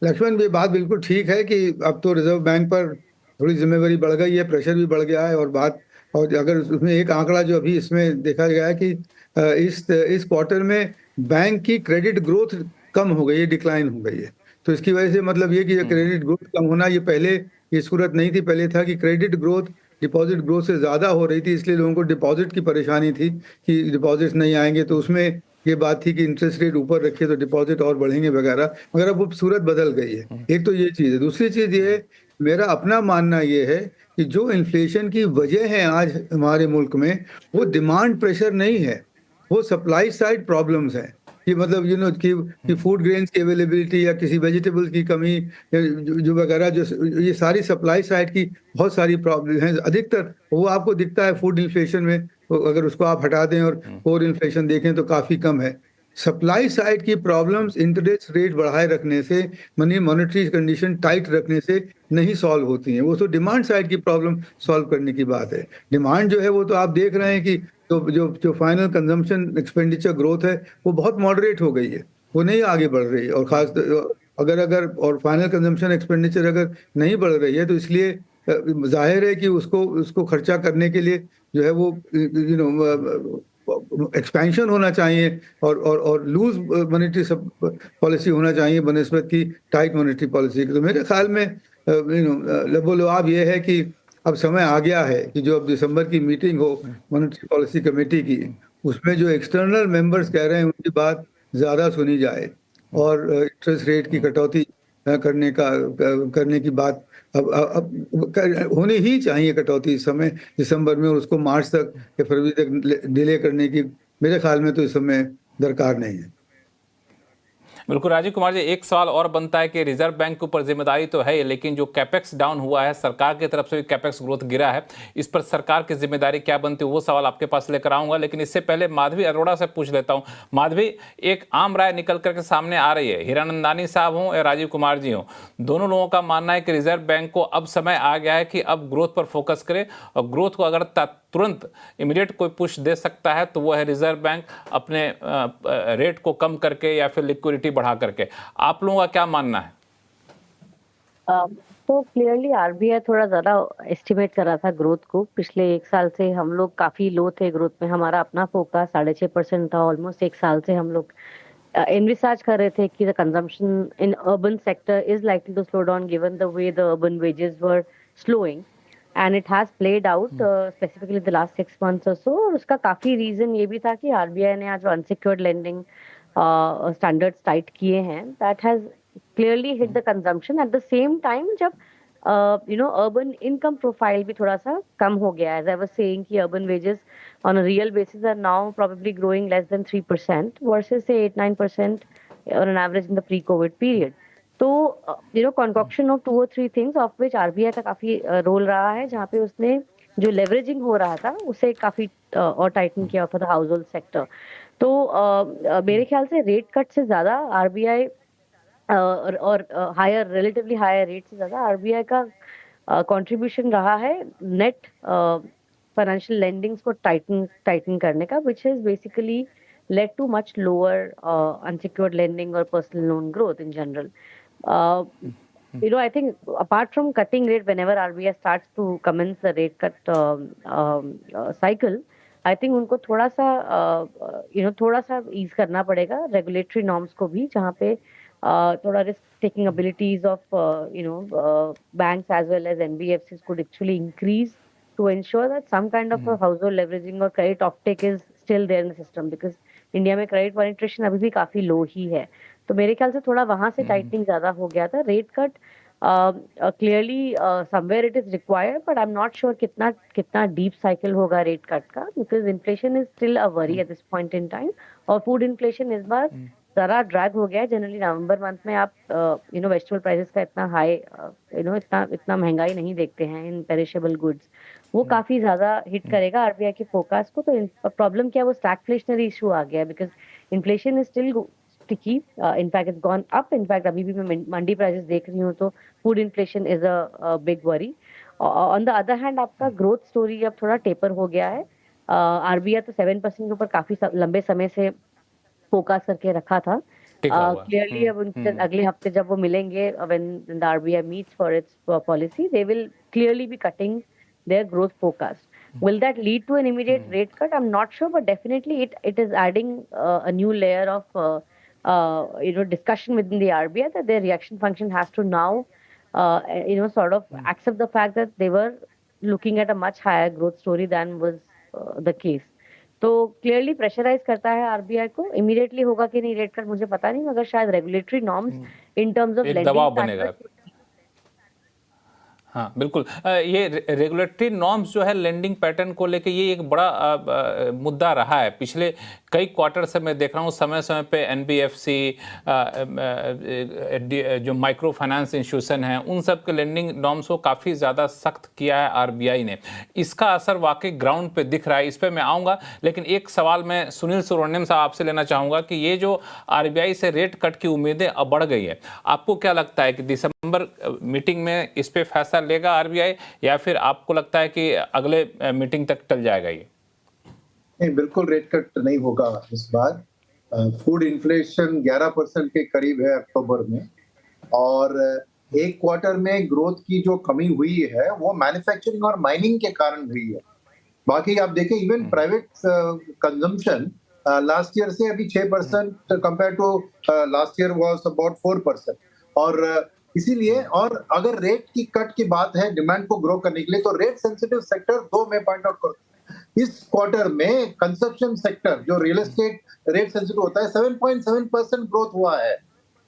लक्ष्मण, ये बात बिल्कुल ठीक है कि अब तो रिजर्व बैंक पर थोड़ी जिम्मेवारी बढ़ गई है, प्रेशर भी बढ़ गया है, और अगर उसमें एक आंकड़ा जो अभी इसमें देखा गया है कि इस क्वार्टर में बैंक की क्रेडिट ग्रोथ कम हो गई है, डिक्लाइन हो गई है। तो इसकी वजह से मतलब ये कि क्रेडिट ग्रोथ कम होना, ये पहले ये सूरत नहीं थी। पहले था कि क्रेडिट ग्रोथ डिपॉजिट ग्रोथ से ज़्यादा हो रही थी, इसलिए लोगों को डिपॉजिट की परेशानी थी कि डिपॉजिट नहीं आएंगे, तो उसमें ये बात थी कि इंटरेस्ट रेट ऊपर रखिए तो डिपॉजिट और बढ़ेंगे वगैरह, मगर अब वो सूरत बदल गई है। एक तो ये चीज़ है। दूसरी चीज़ ये है, मेरा अपना मानना ये है कि जो इन्फ्लेशन की वजह है आज हमारे मुल्क में, वो डिमांड प्रेशर नहीं है, वो सप्लाई साइड प्रॉब्लम्स हैं। कि मतलब कि फूड ग्रेन्स की अवेलेबिलिटी या किसी वेजिटेबल्स की कमी जो वगैरह, जो ये सारी सप्लाई साइड की बहुत सारी प्रॉब्लम हैं। अधिकतर वो आपको दिखता है फूड इन्फ्लेशन में, अगर उसको आप हटा दें और कोर इन्फ्लेशन देखें तो काफ़ी कम है। सप्लाई साइड की प्रॉब्लम्स इंटरेस्ट रेट बढ़ाए रखने से, मॉनेटरी कंडीशन टाइट रखने से नहीं सॉल्व होती हैं। वो तो डिमांड साइड की प्रॉब्लम सॉल्व करने की बात है। डिमांड जो है वो तो आप देख रहे हैं कि जो फाइनल कंजम्पशन एक्सपेंडिचर ग्रोथ है वो बहुत मॉडरेट हो गई है, वो नहीं आगे बढ़ रही है। और खास अगर और फाइनल कंजम्पशन एक्सपेंडिचर अगर नहीं बढ़ रही है तो इसलिए जाहिर है कि उसको खर्चा करने के लिए जो है वो एक्सपेंशन होना चाहिए और लूज मॉनेटरी पॉलिसी होना चाहिए बनिस्बत की टाइट मॉनेटरी पॉलिसी की। तो मेरे ख्याल में लबोलुआब ये है कि अब समय आ गया है कि जो अब दिसंबर की मीटिंग हो मॉनेटरी पॉलिसी कमेटी की, उसमें जो एक्सटर्नल मेंबर्स कह रहे हैं उनकी बात ज़्यादा सुनी जाए और इंटरेस्ट रेट की कटौती करने की बात अब होनी ही चाहिए। कटौती इस समय दिसंबर में, और उसको मार्च तक या फरवरी तक डिले करने की मेरे ख्याल में तो इस समय दरकार नहीं है। बिल्कुल राजीव कुमार जी, एक सवाल और बनता है कि रिजर्व बैंक के ऊपर जिम्मेदारी तो है, लेकिन जो कैपेक्स डाउन हुआ है, सरकार की तरफ से भी कैपेक्स ग्रोथ गिरा है, इस पर सरकार की जिम्मेदारी क्या बनती है, वो सवाल आपके पास लेकर आऊंगा। लेकिन इससे पहले माधवी अरोड़ा से पूछ लेता हूं। माधवी, एक आम राय निकल करके सामने आ रही है, हीरानंदानी साहब हों या राजीव कुमार जी हों, दोनों लोगों का मानना है कि रिजर्व बैंक को अब समय आ गया है कि अब ग्रोथ पर फोकस करे, और ग्रोथ को अगर तुरंत इमीडिएट कोई पुश दे सकता है तो वो है रिजर्व बैंक, अपने रेट को कम करके या फिर लिक्विडिटी बढ़ा करके। आप लोगों का क्या मानना है? तो क्लियरली आरबीआई थोड़ा ज्यादा एस्टिमेट कर रहा था ग्रोथ को। पिछले एक साल से हम लोग काफी लो थे ग्रोथ में, हमारा अपना फोकस 6.5% था। ऑलमोस्ट एक साल से हम लोग envisage कर रहे थे कि the consumption in urban sector is likely to slow down given the way the urban wages were slowing, and it has played out specifically the last 6 months or so। और उसका काफी रीजन ये भी था कि आरबीआई ने आज unsecured lending standards tight किए हैं, that has clearly hit the consumption at the same time जब urban income profile भी थोड़ा सा कम हो गया है। As I was saying कि urban wages on a real basis are now probably growing less than 3% versus say 8-9% on an average in the pre-COVID period। तो concoction of 2 or 3 things of which RBI का काफी role रहा है, जहाँ पे उसने जो लेवरेजिंग हो रहा था उसे काफी और टाइटन किया for the house hold sector. तो मेरे ख्याल से रेट कट से ज्यादा आरबीआई और हायर रिलेटिवली हायर रेट से ज्यादा आरबीआई का कंट्रीब्यूशन रहा है नेट फाइनेंशियल लेंडिंग्स को टाइटन करने का, which has basically led to much lower unsecured lending or personal loan growth in general। I think apart from cutting rate whenever RBI starts to commence the rate cut cycle, I think उनको थोड़ा सा ease करना पड़ेगा regulatory norms को भी, जहाँ पे थोड़ा risk taking abilities of banks as well as NBFCs could actually increase to ensure that some kind of a household leveraging or credit offtake is still there in the system, because India में credit penetration अभी भी काफी लो ही है। तो मेरे ख्याल से थोड़ा वहां से टाइटनिंग ज्यादा हो गया था। Rate cut clearly somewhere it is required, but I am not sure कितना डीप साइकिल होगा रेट कट का, because inflation is still a worry at this point in time. और फूड इन्फ्लेशन इस बार जरा ड्रैग हो गया है। जनरली नवंबर month में आप वेजिटेबल प्राइसेस का इतना हाई इतना महंगाई नहीं देखते हैं इन पेरिशेबल गुड्स, वो काफी ज्यादा हिट करेगा आरबीआई के फोकस को। तो प्रॉब्लम क्या है, वो स्टैगफ्लेशनरी इशू आ गया है, because inflation is still sticky, in fact it's gone up. In fact अभी भी मैं मंडी प्राइसेस देख रही हूँ तो food inflation is a big worry. On the other hand आपका ग्रोथ स्टोरी अब थोड़ा टेपर हो गया है। आरबीआई तो 7% के ऊपर काफी लंबे समय से फोकस करके रखा था। क्लियरली अब उनसे अगले हफ्ते जब वो मिलेंगे, when the RBI meets for its policy, they will clearly be cutting their growth forecast। Will that lead to an immediate rate cut? I'm not sure, but definitely it is adding a new layer of discussion within the RBI that their reaction function has to now sort of accept the fact that they were looking at a much higher growth story than was the case। तो clearly pressurise करता है RBI को। Immediately होगा कि नहीं rate cut मुझे पता नहीं, मगर शायद regulatory norms in terms of दबाव बनेगा। हाँ बिल्कुल। ये रेगुलेटरी नॉर्म्स जो है लेंडिंग पैटर्न को लेके ये एक बड़ा मुद्दा रहा है। पिछले कई क्वार्टर से मैं देख रहा हूँ समय समय पे एनबीएफसी जो माइक्रो फाइनेंस इंस्टीट्यूशन हैं उन सब के लेंडिंग नॉर्म्स को काफ़ी ज़्यादा सख्त किया है आरबीआई ने। इसका असर वाकई ग्राउंड पे दिख रहा है, इस पे मैं आऊँगा। लेकिन एक सवाल मैं सुनील सुब्रमण्यम साहब आपसे लेना चाहूँगा कि ये जो आरबीआई से रेट कट की उम्मीदें अब बढ़ गई है, आपको क्या लगता है कि दिसंबर मीटिंग में इस पे फैसला लेगा आरबीआई, या फिर आपको लगता है कि अगले मीटिंग तक टल जाएगा ये? नहीं, बिल्कुल रेट कट नहीं होगा इस बार। फूड इन्फ्लेशन 11% के करीब है अक्टूबर में, और एक क्वार्टर में ग्रोथ की जो कमी हुई है वो मैन्युफैक्चरिंग और माइनिंग के कारण हुई है। बाकी आप देखें even private consumption last year से अभी 6% compare to last year was about 4%। और इसीलिए, और अगर रेट की कट की बात है डिमांड को ग्रो करने के लिए, तो रेट सेंसिटिव सेक्टर दो में पॉइंट आउट करूं। इस क्वार्टर में कंस्ट्रक्शन सेक्टर जो रियल एस्टेट रेट सेंसिटिव होता है 7.7% ग्रोथ हुआ है।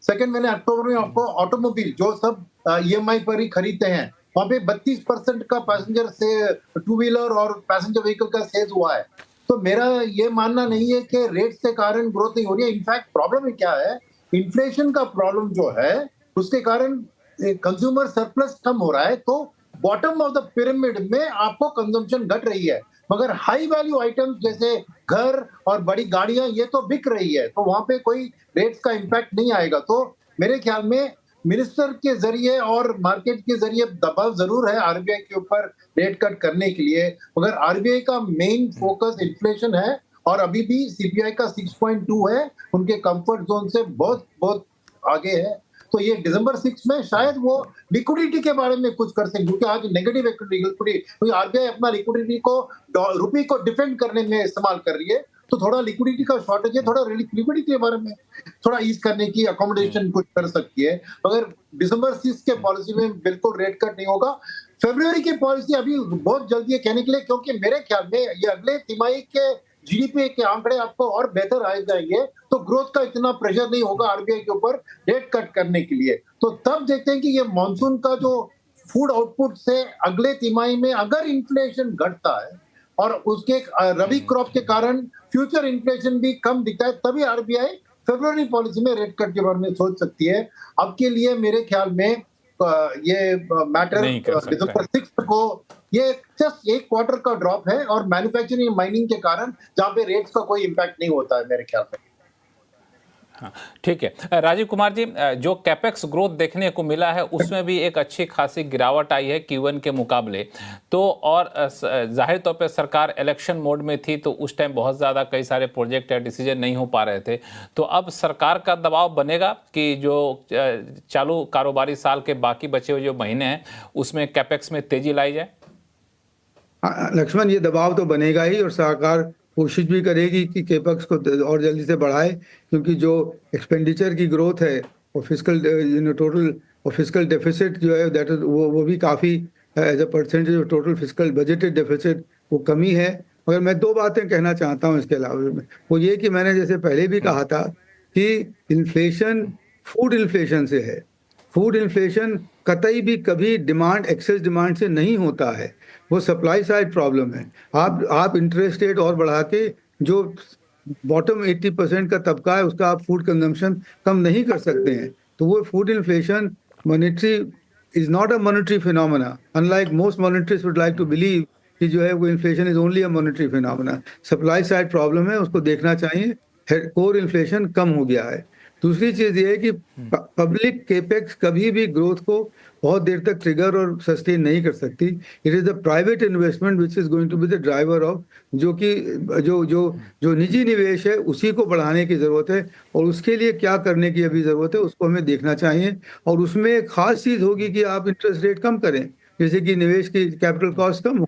सेकंड, मैंने अक्टूबर में आपको ऑटोमोबाइल जो सब ईएमआई पर ही खरीदते हैं वहां पे 32% का पैसेंजर से टू व्हीलर और पैसेंजर व्हीकल का सेल्स हुआ है। तो मेरा ये मानना नहीं है कि रेट के कारण ग्रोथ नहीं हो रही है। इनफैक्ट प्रॉब्लम क्या है, इन्फ्लेशन का प्रॉब्लम जो है उसके कारण कंज्यूमर सरप्लस कम हो रहा है। तो बॉटम ऑफ द पिरामिड में आपको कंजम्पशन घट रही है, मगर हाई वैल्यू आइटम्स जैसे घर और बड़ी गाड़ियां ये तो बिक रही है, तो वहां पे कोई रेट्स का इम्पैक्ट नहीं आएगा। तो मेरे ख्याल में मिनिस्टर के जरिए और मार्केट के जरिए दबाव जरूर है आरबीआई के ऊपर रेट कट करने के लिए, मगर आरबीआई का मेन फोकस इन्फ्लेशन है और अभी भी सीपीआई का 6.2 है, उनके कंफर्ट जोन से बहुत बहुत आगे है। तो ये दिसंबर 6 में शायद वो लिक्विडिटी के बारे में कुछ कर सकें, क्योंकि आज नेगेटिव लिक्विडिटी, क्योंकि आरबीआई अपना लिक्विडिटी को रुपये को डिफेंड करने में इस्तेमाल कर रही है, तो थोड़ा लिक्विडिटी का शॉर्टेज है, थोड़ा लिक्विडिटी के बारे में थोड़ा ईज करने की अकोमोडेशन कुछ कर सकती है। मगर दिसंबर 6 के पॉलिसी में बिल्कुल रेट कट नहीं होगा। फरवरी की पॉलिसी अभी बहुत जल्दी है कहने के लिए, क्योंकि मेरे ख्याल में ये अगले तिमाही के जीडीपी के आंकड़े आपको और बेहतर आ जाएंगे, तो ग्रोथ का इतना प्रेशर नहीं होगा आरबीआई के ऊपर रेट कट करने के लिए। तो तब देखते हैं कि ये मॉनसून का जो फूड आउटपुट से अगले तिमाही में अगर इन्फ्लेशन घटता है और उसके रबी क्रॉप के कारण फ्यूचर इन्फ्लेशन भी कम दिखता है, तभी आरबीआई फरवरी पॉलिसी में रेट कट के बारे में सोच सकती है। अब के लिए मेरे ख्याल में ये मैटर दिसंबर 6 को ये जस्ट एक क्वार्टर का ड्रॉप है, और मैन्युफैक्चरिंग माइनिंग के कारण जहां पे रेट्स का कोई इम्पैक्ट नहीं होता है मेरे ख्याल में। हाँ ठीक है। राजीव कुमार जी, जो कैपेक्स ग्रोथ देखने को मिला है उसमें भी एक अच्छी खासी गिरावट आई है Q1 के मुकाबले। तो और जाहिर तौर पे सरकार इलेक्शन मोड में थी, तो उस टाइम बहुत ज़्यादा कई सारे प्रोजेक्ट या डिसीजन नहीं हो पा रहे थे। तो अब सरकार का दबाव बनेगा कि जो चालू कारोबारी साल के बाकी बचे हुए जो महीने हैं उसमें कैपेक्स में तेजी लाई जाए? लक्ष्मण, ये दबाव तो बनेगा ही, और सरकार कोशिश भी करेगी कि कैपेक्स को और जल्दी से बढ़ाए, क्योंकि जो एक्सपेंडिचर की ग्रोथ है और फिस्कल टोटल और फिस्कल डेफिसिट जो है दैट इज वो भी काफ़ी as a percentage of total fiscal budgeted deficit वो कमी है। मगर मैं दो बातें कहना चाहता हूँ इसके अलावा, वो ये कि मैंने जैसे पहले भी कहा था कि इन्फ्लेशन फूड इन्फ्लेशन से है। फूड इन्फ्लेशन कतई भी कभी डिमांड एक्सेस डिमांड से नहीं होता है, वो सप्लाई साइड प्रॉब्लम है। आप इंटरेस्ट रेट और बढ़ा के जो बॉटम 80% का तबका है उसका आप फूड कंजम्पशन कम नहीं कर सकते हैं। तो वो food inflation monetary is not a monetary phenomena, unlike most monetarist would like to believe कि जो है वो inflation is only a monetary phenomena. Supply side problem है, उसको देखना चाहिए। कोर इन्फ्लेशन कम हो गया है। दूसरी चीज ये है कि पब्लिक केपेक्स कभी भी ग्रोथ को बहुत देर तक ट्रिगर और सस्टेन नहीं कर सकती। It is the private investment which is going to be the driver of, जो कि जो निजी निवेश है उसी को बढ़ाने की जरूरत है, और उसके लिए क्या करने की अभी जरूरत है उसको हमें देखना चाहिए। और उसमें एक खास चीज होगी कि आप इंटरेस्ट रेट कम करें, जैसे कि निवेश की कैपिटल कॉस्ट कम हो,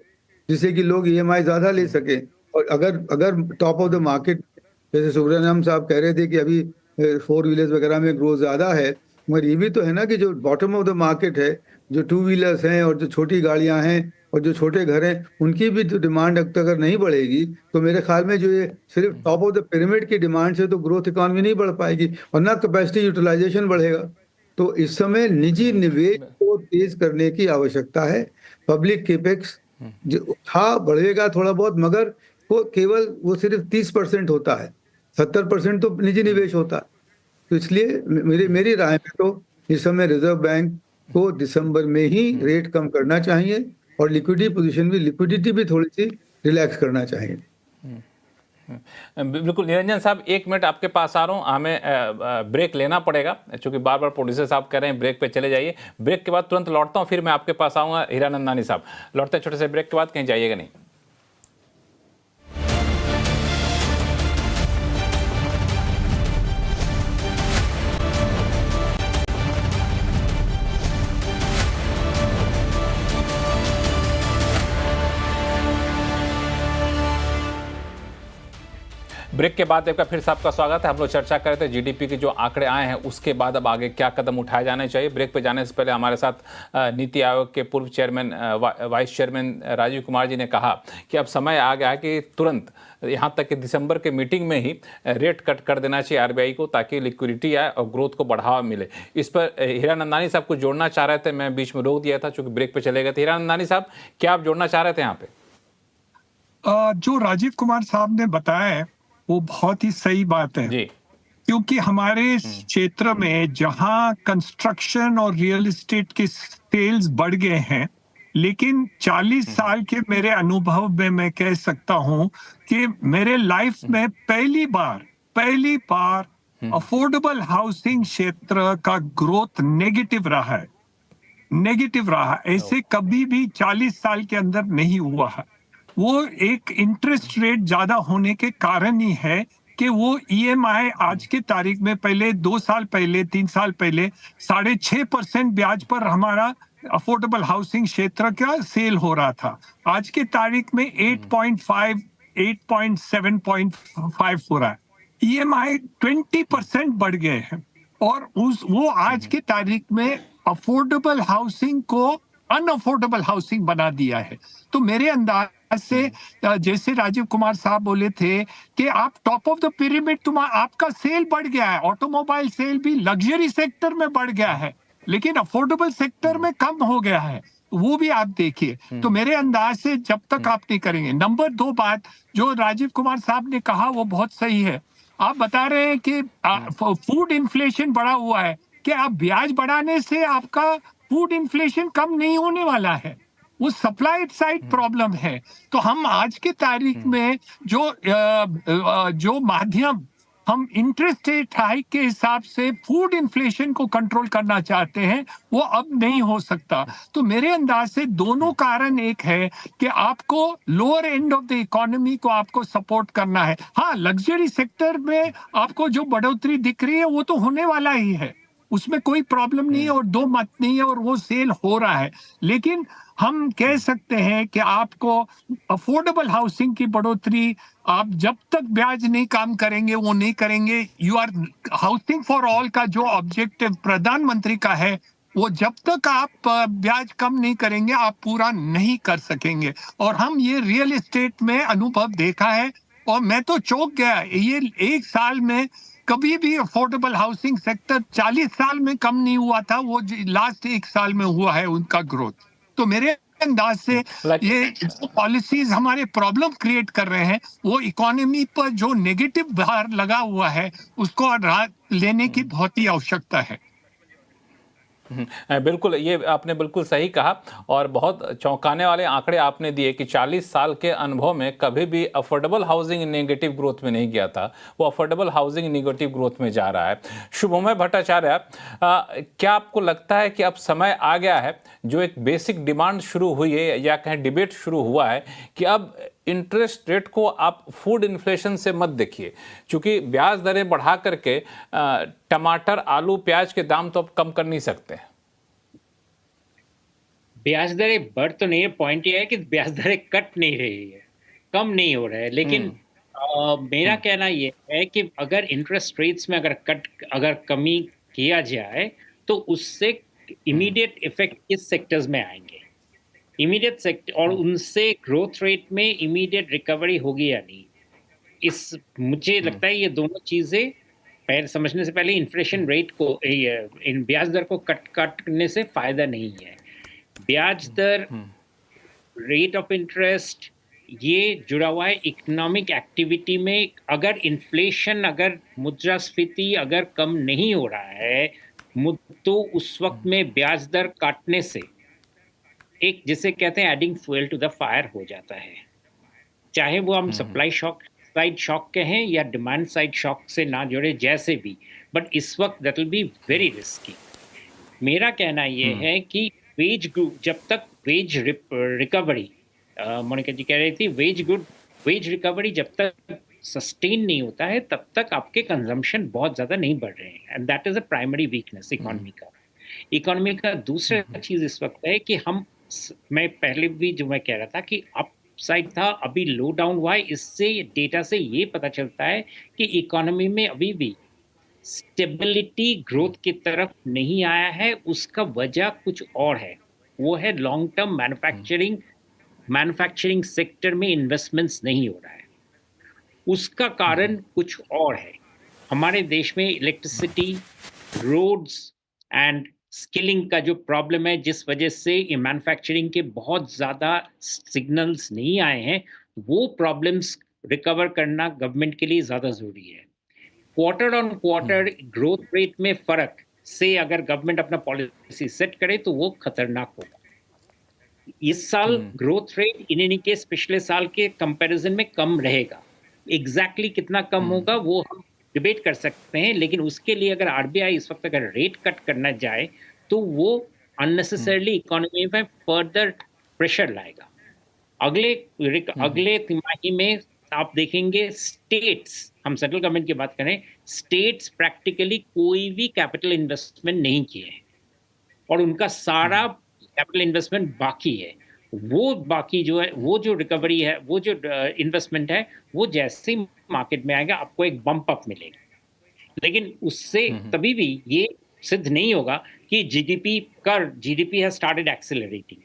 जिससे कि लोग EMI ज्यादा ले सके। और अगर टॉप ऑफ द मार्केट, जैसे सुब्रमण्यम साहब कह रहे थे कि अभी 4 व्हीलर्स वगैरह में ग्रोथ ज़्यादा है, मगर ये भी तो है ना कि जो बॉटम ऑफ द मार्केट है, जो 2 व्हीलर्स हैं और जो छोटी गाड़ियां हैं और जो छोटे घर हैं, उनकी भी तो डिमांड अगर नहीं बढ़ेगी तो मेरे ख्याल में जो ये सिर्फ टॉप ऑफ द पिरामिड की डिमांड से तो ग्रोथ इकॉनमी नहीं बढ़ पाएगी, और ना कैपेसिटी यूटिलाइजेशन बढ़ेगा। तो इस समय निजी निवेश को तेज करने की आवश्यकता है। पब्लिक केपेक्स था बढ़ेगा थोड़ा बहुत, मगर वो केवल वो सिर्फ 30% होता है, 70% तो निजी निवेश होता है। तो इसलिए मेरी राय में तो इस समय रिजर्व बैंक को दिसंबर में ही रेट कम करना चाहिए और लिक्विडिटी भी थोड़ी सी रिलैक्स करना चाहिए। बिल्कुल। निरंजन साहब, 1 मिनट आपके पास आ रहा हूँ, हमें ब्रेक लेना पड़ेगा क्योंकि बार बार प्रोड्यूसर साहब कह रहे हैं ब्रेक पे चले जाइए। ब्रेक के बाद तुरंत लौटता हूँ, फिर मैं आपके पास आऊँगा। हीरानंदानी साहब, लौटते छोटे से ब्रेक के बाद, कहीं जाइएगा नहीं। ब्रेक के बाद आपका फिर से आपका स्वागत है। हम लोग चर्चा कर रहे थे जीडीपी के जो आंकड़े आए हैं उसके बाद अब आगे क्या कदम उठाए जाने चाहिए। ब्रेक पे जाने से पहले हमारे साथ नीति आयोग के पूर्व chairman vice chairman Rajiv Kumar ji ने कहा कि अब समय आ गया है कि तुरंत यहाँ तक कि दिसंबर के मीटिंग में ही रेट कट कर देना चाहिए आरबीआई को, ताकि लिक्विडिटी आए और ग्रोथ को बढ़ावा मिले। इस पर हीरानंदानी साहब कुछ जोड़ना चाह रहे थे, मैं बीच में रोक दिया था चूंकि ब्रेक पे चले गए थे। हीरानंदानी साहब, क्या आप जोड़ना चाह रहे थे यहाँ पे? जो राजीव कुमार साहब ने बताया है वो बहुत ही सही बात है जी। क्योंकि हमारे क्षेत्र में जहां कंस्ट्रक्शन और रियल एस्टेट के सेल्स बढ़ गए हैं, लेकिन 40 साल के मेरे अनुभव में मैं कह सकता हूं कि मेरे लाइफ में पहली बार अफोर्डेबल हाउसिंग क्षेत्र का ग्रोथ नेगेटिव रहा है। ऐसे कभी भी 40 साल के अंदर नहीं हुआ है। वो एक इंटरेस्ट रेट ज्यादा होने के कारण ही है कि वो ईएमआई आज के तारीख में, पहले 2 साल पहले 3 साल पहले 6.5% ब्याज पर हमारा अफोर्डेबल हाउसिंग क्षेत्र का सेल हो रहा था। आज के तारीख में 8.5 8.7.5 हो रहा है। ईएमआई 20% बढ़ गए हैं और वो आज के तारीख में अफोर्डेबल हाउसिंग को अनअफोर्डेबल हाउसिंग बना दिया है। तो मेरे अंदाज से, जैसे राजीव कुमार साहब बोले थे कि आप टॉप ऑफ द पिरामिड, आपका सेल बढ़ गया है, ऑटोमोबाइल सेल भी लग्जरी सेक्टर में बढ़ गया है, लेकिन अफोर्डेबल सेक्टर में कम हो गया है। वो भी आप देखिए। तो मेरे अंदाज से जब तक आप नहीं करेंगे। नंबर 2 बात जो राजीव कुमार साहब ने कहा वो बहुत सही है। आप बता रहे हैं कि फूड इन्फ्लेशन बढ़ा हुआ है, कि आप ब्याज बढ़ाने से आपका फूड इन्फ्लेशन कम नहीं होने वाला है, वो सप्लाई साइड प्रॉब्लम है। तो हम आज के तारीख में जो माध्यम हम इंटरेस्ट रेट हाइक के हिसाब से फूड इन्फ्लेशन को कंट्रोल करना चाहते हैं, वो अब नहीं हो सकता। तो मेरे अंदाज से दोनों कारण एक है कि आपको lower end of the economy को आपको सपोर्ट करना है। हाँ, लग्जरी सेक्टर में आपको जो बढ़ोतरी दिख रही है वो तो होने वाला ही है, उसमें कोई प्रॉब्लम नहीं है और दो मत नहीं है, और वो सेल हो रहा है। लेकिन हम कह सकते हैं कि आपको अफोर्डेबल हाउसिंग की बढ़ोतरी, आप जब तक ब्याज नहीं काम करेंगे वो नहीं करेंगे। You are housing for all का जो ऑब्जेक्टिव प्रधानमंत्री का है, वो जब तक आप ब्याज कम नहीं करेंगे आप पूरा नहीं कर सकेंगे। और हम ये रियल एस्टेट में अनुभव देखा है, और मैं तो चौंक गया। ये 1 साल में कभी भी अफोर्डेबल हाउसिंग सेक्टर 40 साल में कम नहीं हुआ था, वो लास्ट 1 साल में हुआ है उनका ग्रोथ। तो मेरे अंदाज से ये जो पॉलिसीज हमारे प्रॉब्लम क्रिएट कर रहे हैं, वो इकोनॉमी पर जो नेगेटिव भार लगा हुआ है उसको लेने की बहुत ही आवश्यकता है। बिल्कुल, ये आपने बिल्कुल सही कहा और बहुत चौंकाने वाले आंकड़े आपने दिए कि 40 साल के अनुभव में कभी भी अफोर्डेबल हाउसिंग नेगेटिव ग्रोथ में नहीं गया था, वो अफोर्डेबल हाउसिंग नेगेटिव ग्रोथ में जा रहा है। शुभमय भट्टाचार्य, क्या आपको लगता है कि अब समय आ गया है, जो एक बेसिक डिमांड शुरू हुई है या कहें डिबेट शुरू हुआ है कि अब इंटरेस्ट रेट को आप फूड इन्फ्लेशन से मत देखिए, क्योंकि ब्याज दरें बढ़ा करके टमाटर, आलू, प्याज के दाम तो आप कम कर नहीं सकते? ब्याज दरें बढ़ तो नहीं है, पॉइंट ये है कि ब्याज दरें कट नहीं रही है, कम नहीं हो रहा है। लेकिन मेरा कहना ये है कि अगर इंटरेस्ट रेट्स में अगर कमी किया जाए तो उससे इमीडिएट इफेक्ट किस सेक्टर्स में आएंगे, इमीडिएट सेक्टर, और उनसे ग्रोथ रेट में इमीडिएट रिकवरी होगी या नहीं। मुझे लगता है ये दोनों चीजें पहले समझने से पहले इन्फ्लेशन रेट को इन ब्याज दर को काटने से फायदा नहीं है। ब्याज दर, रेट ऑफ इंटरेस्ट, ये जुड़ा हुआ है इकोनॉमिक एक्टिविटी में। अगर इन्फ्लेशन, अगर मुद्रास्फीति अगर कम नहीं हो रहा है तो उस वक्त में ब्याज दर काटने से एक, जिसे कहते हैं adding fuel to the fire हो जाता है। चाहे वो हम सप्लाई शॉक साइड शॉक कहें या डिमांड साइड शॉक से ना जुड़े, जैसे भी, बट इस वक्त that will be very risky. मेरा कहना ये है कि वेज ग्रुप, जब तक वेज रिकवरी, मोनिका जी कह रही थी वेज रिकवरी जब तक सस्टेन नहीं होता है तब तक आपके कंजम्पशन बहुत ज़्यादा नहीं बढ़ रहे हैं, and that is a primary weakness economy का। दूसरा चीज़ इस वक्त है कि मैं पहले भी जो मैं कह रहा था कि अप साइड था, अभी लो डाउन हुआ है। इससे डेटा से ये पता चलता है कि इकोनॉमी में अभी भी स्टेबिलिटी ग्रोथ की तरफ नहीं आया है। उसका वजह कुछ और है, वो है लॉन्ग टर्म मैन्युफैक्चरिंग सेक्टर में इन्वेस्टमेंट्स नहीं हो रहा है। उसका कारण कुछ और है। हमारे देश में इलेक्ट्रिसिटी, रोड्स एंड स्किलिंग का जो प्रॉब्लम है, जिस वजह से मैन्युफैक्चरिंग के बहुत ज़्यादा सिग्नल्स नहीं आए हैं, वो प्रॉब्लम्स रिकवर करना गवर्नमेंट के लिए ज़्यादा ज़रूरी है। Quarter on quarter growth rate में फ़र्क से अगर गवर्नमेंट अपना पॉलिसी सेट करे तो वो खतरनाक होगा। इस साल growth rate in any case पिछले साल के कंपैरिजन में कम रहेगा। एग्जैक्टली कितना कम होगा वो हम डिबेट कर सकते हैं, लेकिन उसके लिए अगर आरबीआई इस वक्त अगर रेट कट करना जाए तो वो अननेसेसरली इकोनॉमी में फर्दर प्रेशर लाएगा। अगले तिमाही में आप देखेंगे स्टेट्स, हम सेंट्रल गवर्नमेंट की बात करें, स्टेट्स प्रैक्टिकली कोई भी कैपिटल इन्वेस्टमेंट नहीं किए हैं और उनका सारा कैपिटल इन्वेस्टमेंट बाकी है। वो बाकी जो है, वो जो रिकवरी है, वो जो इन्वेस्टमेंट है, वो जैसे ही मार्केट में आएगा आपको एक बम्प अप मिलेगा, लेकिन उससे तभी भी ये सिद्ध नहीं होगा कि GDP has started accelerating.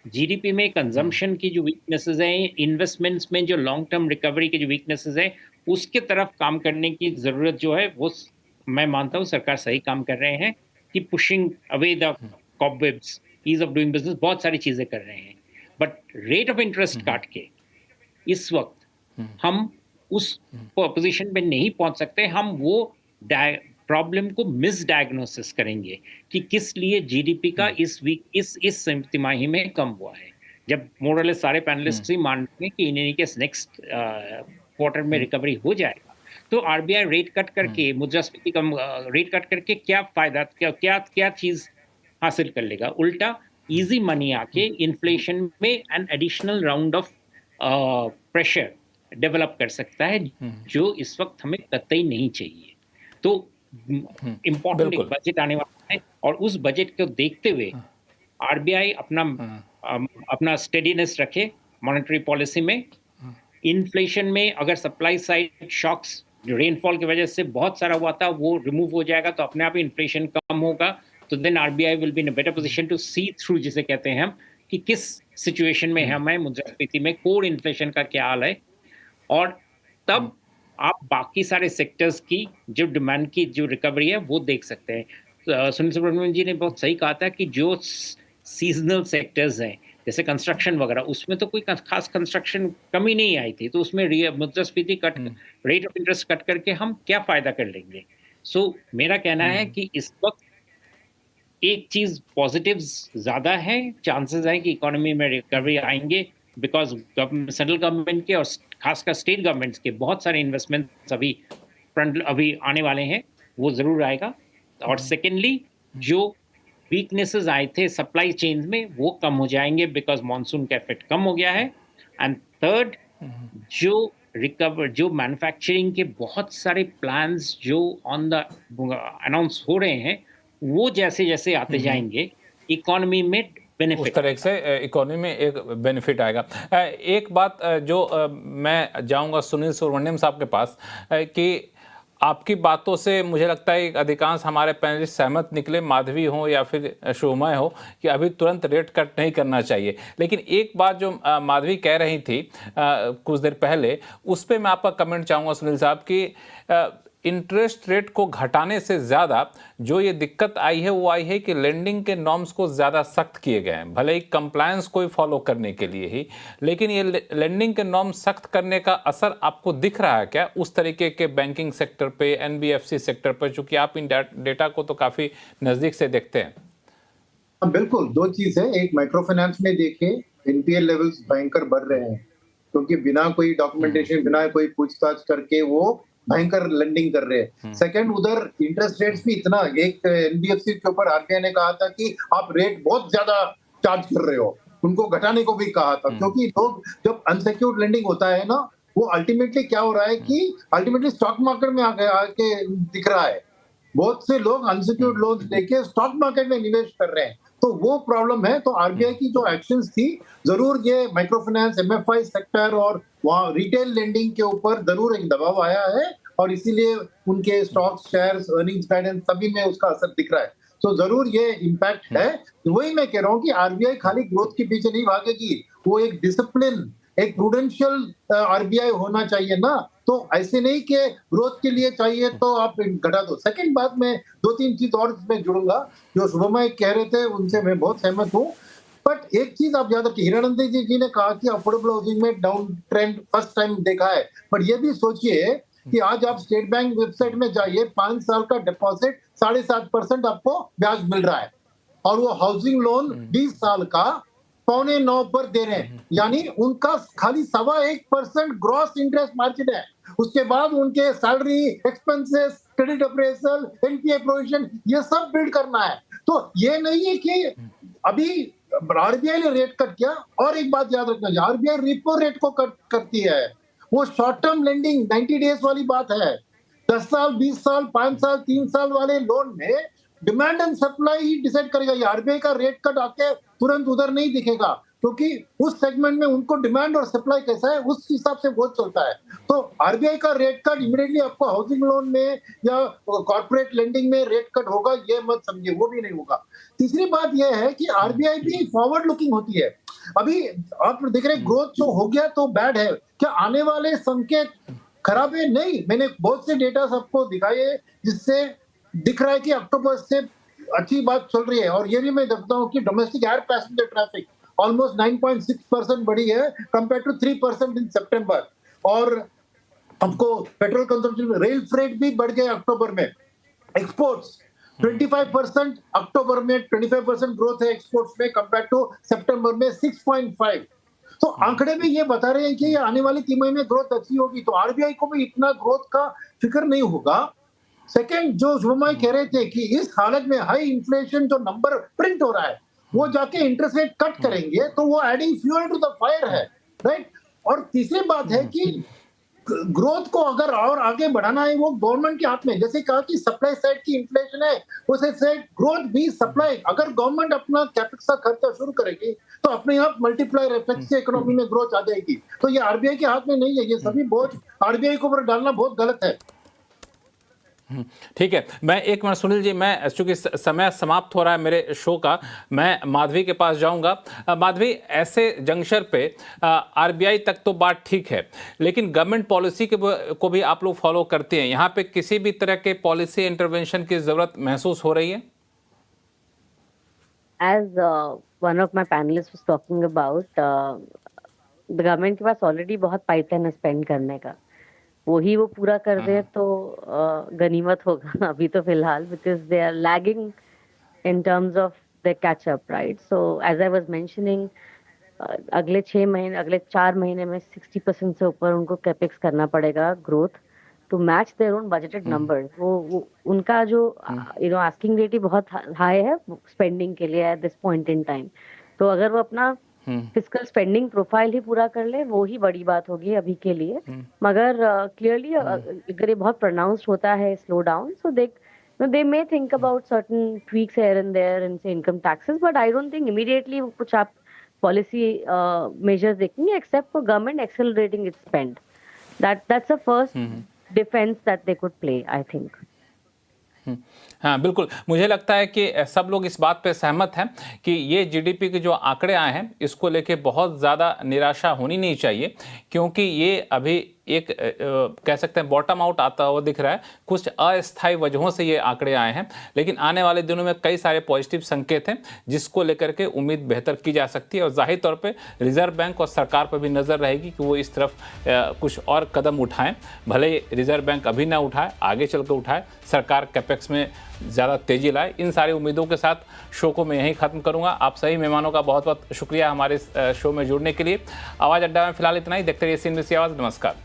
GDP में कंजम्पशन की जो वीकनेसेस हैं, इन्वेस्टमेंट्स में जो लॉन्ग टर्म रिकवरी की जो वीकनेसेस हैं, उसके तरफ काम करने की ज़रूरत जो है वो मैं मानता हूँ सरकार सही काम कर रहे हैं कि pushing away the cobwebs, ease of doing business, बहुत सारी चीज़ें कर रहे हैं। बट रेट ऑफ इंटरेस्ट काट के इस वक्त हम उस पोजीशन पे नहीं पहुंच सकते। हम वो प्रॉब्लम को मिसडायग्नोसिस करेंगे कि किस लिए जीडीपी का इस तिमाही में कम हुआ है, जब मोरले सारे पैनलिस्ट ही मान रहे हैं कि इन के नेक्स्ट क्वार्टर में रिकवरी हो जाएगा। तो आरबीआई रेट कट करके, मुद्रास्फीति कम रेट कट करके क्या फायदा, क्या चीज हासिल कर लेगा? उल्टा इजी मनी आके इन्फ्लेशन में an additional round of pressure develop कर सकता है, जो इस वक्त हमें कतई नहीं चाहिए। तो इम्पोर्टेंट एक बजट आने वाला है और उस बजट को देखते हुए आरबीआई अपना स्टेडीनेस रखे मॉनेटरी पॉलिसी में। इन्फ्लेशन में अगर सप्लाई साइड शॉक्स रेनफॉल की वजह से बहुत सारा हुआ था वो रिमूव हो जाएगा तो अपने आप ही इन्फ्लेशन कम होगा, तो then RBI will be in a better position to see through, जिसे कहते हैं हम, कि किस सिचुएशन में हम हैं, मुद्रास्फीति में कोर इन्फ्लेशन का क्या हाल है, और तब आप बाकी सारे सेक्टर्स की जो डिमांड की जो रिकवरी है वो देख सकते हैं। सुनील सुब्रमण्यम जी ने बहुत सही कहा था कि जो सीजनल सेक्टर्स हैं जैसे कंस्ट्रक्शन वगैरह, उसमें तो कोई खास कंस्ट्रक्शन कमी नहीं आई थी, तो उसमें मुद्रास्फीति cut, rate of interest cut करके हम क्या फायदा कर लेंगे। सो मेरा कहना है कि इस वक्त एक चीज पॉजिटिव्स ज्यादा है, चांसेस है कि इकोनॉमी में रिकवरी आएंगे, बिकॉज सेंट्रल गवर्नमेंट के और खासकर स्टेट गवर्नमेंट्स के बहुत सारे इन्वेस्टमेंट्स अभी आने वाले हैं, वो जरूर आएगा। और सेकेंडली जो वीकनेसेस आए थे सप्लाई चेन में वो कम हो जाएंगे बिकॉज मॉनसून का इफेक्ट कम हो गया है। एंड थर्ड, जो मैन्युफैक्चरिंग के बहुत सारे प्लान्स जो ऑन द अनाउंस हो रहे हैं वो जैसे जैसे आते जाएंगे इकोनॉमी में बेनिफिट, उस तरह से इकोनॉमी में एक बेनिफिट आएगा। एक बात जो मैं जाऊंगा सुनील सुब्रमण्यम साहब के पास कि आपकी बातों से मुझे लगता है अधिकांश हमारे पैनलिस्ट सहमत निकले, माधवी हो या फिर शोमा हो, कि अभी तुरंत रेट कट नहीं करना चाहिए। लेकिन एक बात जो माधवी कह रही थी कुछ देर पहले, उस पर मैं आपका कमेंट चाहूँगा सुनील साहब कि इंटरेस्ट रेट को घटाने से ज़्यादा जो ये दिक्कत आई है वो आई है कि लेंडिंग के नॉर्म्स को ज़्यादा सख्त किए गए हैं, भले ही कंप्लायंस कोई फॉलो करने के लिए ही, लेकिन ये लेंडिंग के नॉर्म सख्त करने का असर आपको दिख रहा है क्या उस तरीके के बैंकिंग सेक्टर पे, एनबीएफसी सेक्टर पर, चूंकि आप इन डेटा को तो काफ़ी नज़दीक से देखते हैं? हाँ, बिल्कुल। दो चीज है, एक माइक्रो फाइनेंस में देखिए एनपीएल लेवल्स भयंकर बढ़ रहे हैं क्योंकि बिना कोई डॉक्यूमेंटेशन, बिना कोई पूछताछ करके वो भयंकर लेंडिंग कर रहे हैं। सेकंड, उधर इंटरेस्ट रेट्स भी इतना, एक एनबीएफसी के ऊपर आरबीआई ने कहा था कि आप रेट बहुत ज्यादा चार्ज कर रहे हो, उनको घटाने को भी कहा था क्योंकि लोग जब अनसिक्योर्ड लेंडिंग होता है ना, वो अल्टीमेटली क्या हो रहा है कि अल्टीमेटली स्टॉक मार्केट में आके दिख रहा है। बहुत से लोग अनसिक्योर्ड लोन लेके स्टॉक मार्केट में निवेश कर रहे हैं, तो वो प्रॉब्लम है। तो आरबीआई की जो एक्शंस थी, जरूर ये माइक्रो फाइनेंस, एमएफआई सेक्टर और वहाँ रिटेल लेंडिंग के ऊपर जरूर एक दबाव आया है और इसीलिए उनके स्टॉक्स, शेयर्स, अर्निंग्स गाइडेंस सभी में उसका असर दिख रहा है। तो जरूर ये इम्पैक्ट है। वही मैं कह रहा हूँ कि आरबीआई खाली ग्रोथ के पीछे नहीं भागेगी, वो एक डिसिप्लिन, एक प्रूडेंशियल आरबीआई होना चाहिए ना। तो ऐसे नहीं कि ग्रोथ के लिए चाहिए तो आप घटा दो। सेकंड बात, मैं दो तीन चीज और इसमें जुड़ूंगा जो शुभमय कह रहे थे, उनसे मैं बहुत सहमत हूँ। बट एक चीज आप याद रखिए, हिरानंद जी ने कहा कि अफोर्डेबल हाउसिंग में डाउन ट्रेंड फर्स्ट टाइम देखा है। बट ये भी सोचिए कि आज आप स्टेट बैंक वेबसाइट में जाइए, 5 साल का डिपॉजिट 7.5% आपको ब्याज मिल रहा है और वो हाउसिंग लोन 20 साल का 8.25 पर दे रहे हैं, यानी उनका खाली 1.25% ग्रॉस इंटरेस्ट मार्जिन है। उसके बाद उनके salary, expenses, credit appraisal, NPA provision, ये सब बिल्ड करना है। तो ये नहीं है कि अभी आरबीआई ने रेट कट किया। और एक बात याद रखना, आरबीआई रिपो रेट को कट करती है, वो शॉर्ट टर्म लेंडिंग 90 डेज वाली बात है। 10 साल, 20 साल, 5 साल, 3 साल वाले लोन में demand and supply he decide करेगा। ये आरबीआई का रेट कट आके तुरंत उधर नहीं दिखेगा क्योंकि उस सेगमेंट में उनको डिमांड और सप्लाई कैसा है उस हिसाब से वो चलता है। तो आरबीआई का रेट कट इमीडिएटली आपको हाउसिंग लोन में या कॉर्पोरेट लेंडिंग में रेट कट होगा, ये मत समझिए, वो भी नहीं होगा। तीसरी बात यह है कि आरबीआई भी फॉरवर्ड लुकिंग होती है। अभी आप देख रहे हैं ग्रोथ जो हो गया तो बैड है, क्या आने वाले संकेत खराब है? नहीं, मैंने बहुत से डेटा सबको दिखाए जिससे दिख रहा है कि अक्टूबर से अच्छी बात चल रही है। और ये भी मैं देखता हूँ कि domestic air passenger traffic almost 9.6% बढ़ी है कंपेयर टू 3% इन सितंबर। और हमको पेट्रोल कंजम्पशन में रेल फ्रेट भी बढ़ गया अक्टूबर में। एक्सपोर्ट्स 25% अक्टूबर में 25% ग्रोथ है एक्सपोर्ट्स में कंपेयर टू सितंबर में 6.5। तो आंकड़े भी ये बता रहे हैं कि आने वाले 3 महीने ग्रोथ अच्छी होगी, तो आरबीआई को भी इतना ग्रोथ का फिक्र नहीं होगा। सेकंड, जो शुभमय कह रहे थे कि इस हालत में हाई इन्फ्लेशन जो नंबर प्रिंट हो रहा है वो जाके इंटरेस्ट रेट कट करेंगे, तो वो adding fuel to the fire है, राइट। और तीसरी बात है कि ग्रोथ को अगर और आगे बढ़ाना है वो गवर्नमेंट के हाथ में। जैसे कहा कि सप्लाई साइड की इन्फ्लेशन है, उसे से ग्रोथ भी सप्लाई, अगर गवर्नमेंट अपना कैपेक्स का खर्चा शुरू करेगी तो अपने आप मल्टीप्लायर इफेक्ट से इकोनॉमी में ग्रोथ आ जाएगी। तो ये आरबीआई के हाथ में नहीं है, ये सभी बोझ आरबीआई के ऊपर डालना बहुत गलत है। ठीक है, मैं एक मिनट सुनील जी, मैं चूंकि समय समाप्त हो रहा है मेरे शो का, मैं माधवी के पास जाऊंगा। माधवी, ऐसे जंक्शन पे आरबीआई तक तो बात ठीक है, लेकिन गवर्नमेंट पॉलिसी को भी आप लोग फॉलो करते हैं, यहाँ पे किसी भी तरह के पॉलिसी इंटरवेंशन की जरूरत महसूस हो रही है? As one of my panelists was talking about, the government के पास ऑलरेडी बहुत पाइपलाइन है स्पेंड करने का, वही वो पूरा कर दे तो गनीमत होगा अभी तो फिलहाल, because they are lagging in terms of the catch up, right. So as I was mentioning, अगले 6 महीने, अगले 4 महीने में 60% से ऊपर उनको कैपेक्स करना पड़ेगा growth to match their own budgeted numbers. वो उनका जो आस्किंग रेट ही बहुत हाई है स्पेंडिंग के लिए at this point in time. तो अगर वो अपना फिस्कल स्पेंडिंग प्रोफाइल ही पूरा कर ले, वो ही बड़ी बात होगी अभी के लिए। मगर क्लियरली अगर ये बहुत प्रोनाउंस्ड होता है slow down, so they may think about certain tweaks here and there in say income taxes, but I don't think immediately कुछ आप policy measures देखेंगे except for government accelerating its spend. That's the first defense that they could play, I think. हाँ बिल्कुल, मुझे लगता है कि सब लोग इस बात पे सहमत हैं कि ये जीडीपी के जो आंकड़े आए हैं इसको लेके बहुत ज़्यादा निराशा होनी नहीं चाहिए, क्योंकि ये अभी एक कह सकते हैं बॉटम आउट आता हुआ दिख रहा है। कुछ अस्थायी वजहों से ये आंकड़े आए हैं, लेकिन आने वाले दिनों में कई सारे पॉजिटिव संकेत हैं जिसको लेकर के उम्मीद बेहतर की जा सकती है। और जाहिर तौर पे रिजर्व बैंक और सरकार पर भी नज़र रहेगी कि वो इस तरफ कुछ और कदम उठाएं। भले ही रिजर्व बैंक अभी ना उठाए, आगे चल कर उठाए, सरकार कैपेक्स में ज़्यादा तेज़ी लाए। इन सारी उम्मीदों के साथ शो को मैं यहीं ख़त्म करूंगा। आप सभी मेहमानों का बहुत बहुत शुक्रिया हमारे शो में जुड़ने के लिए। आवाज़ अड्डा में फिलहाल इतना ही। देखते रहिए CNBC आवाज़। नमस्कार।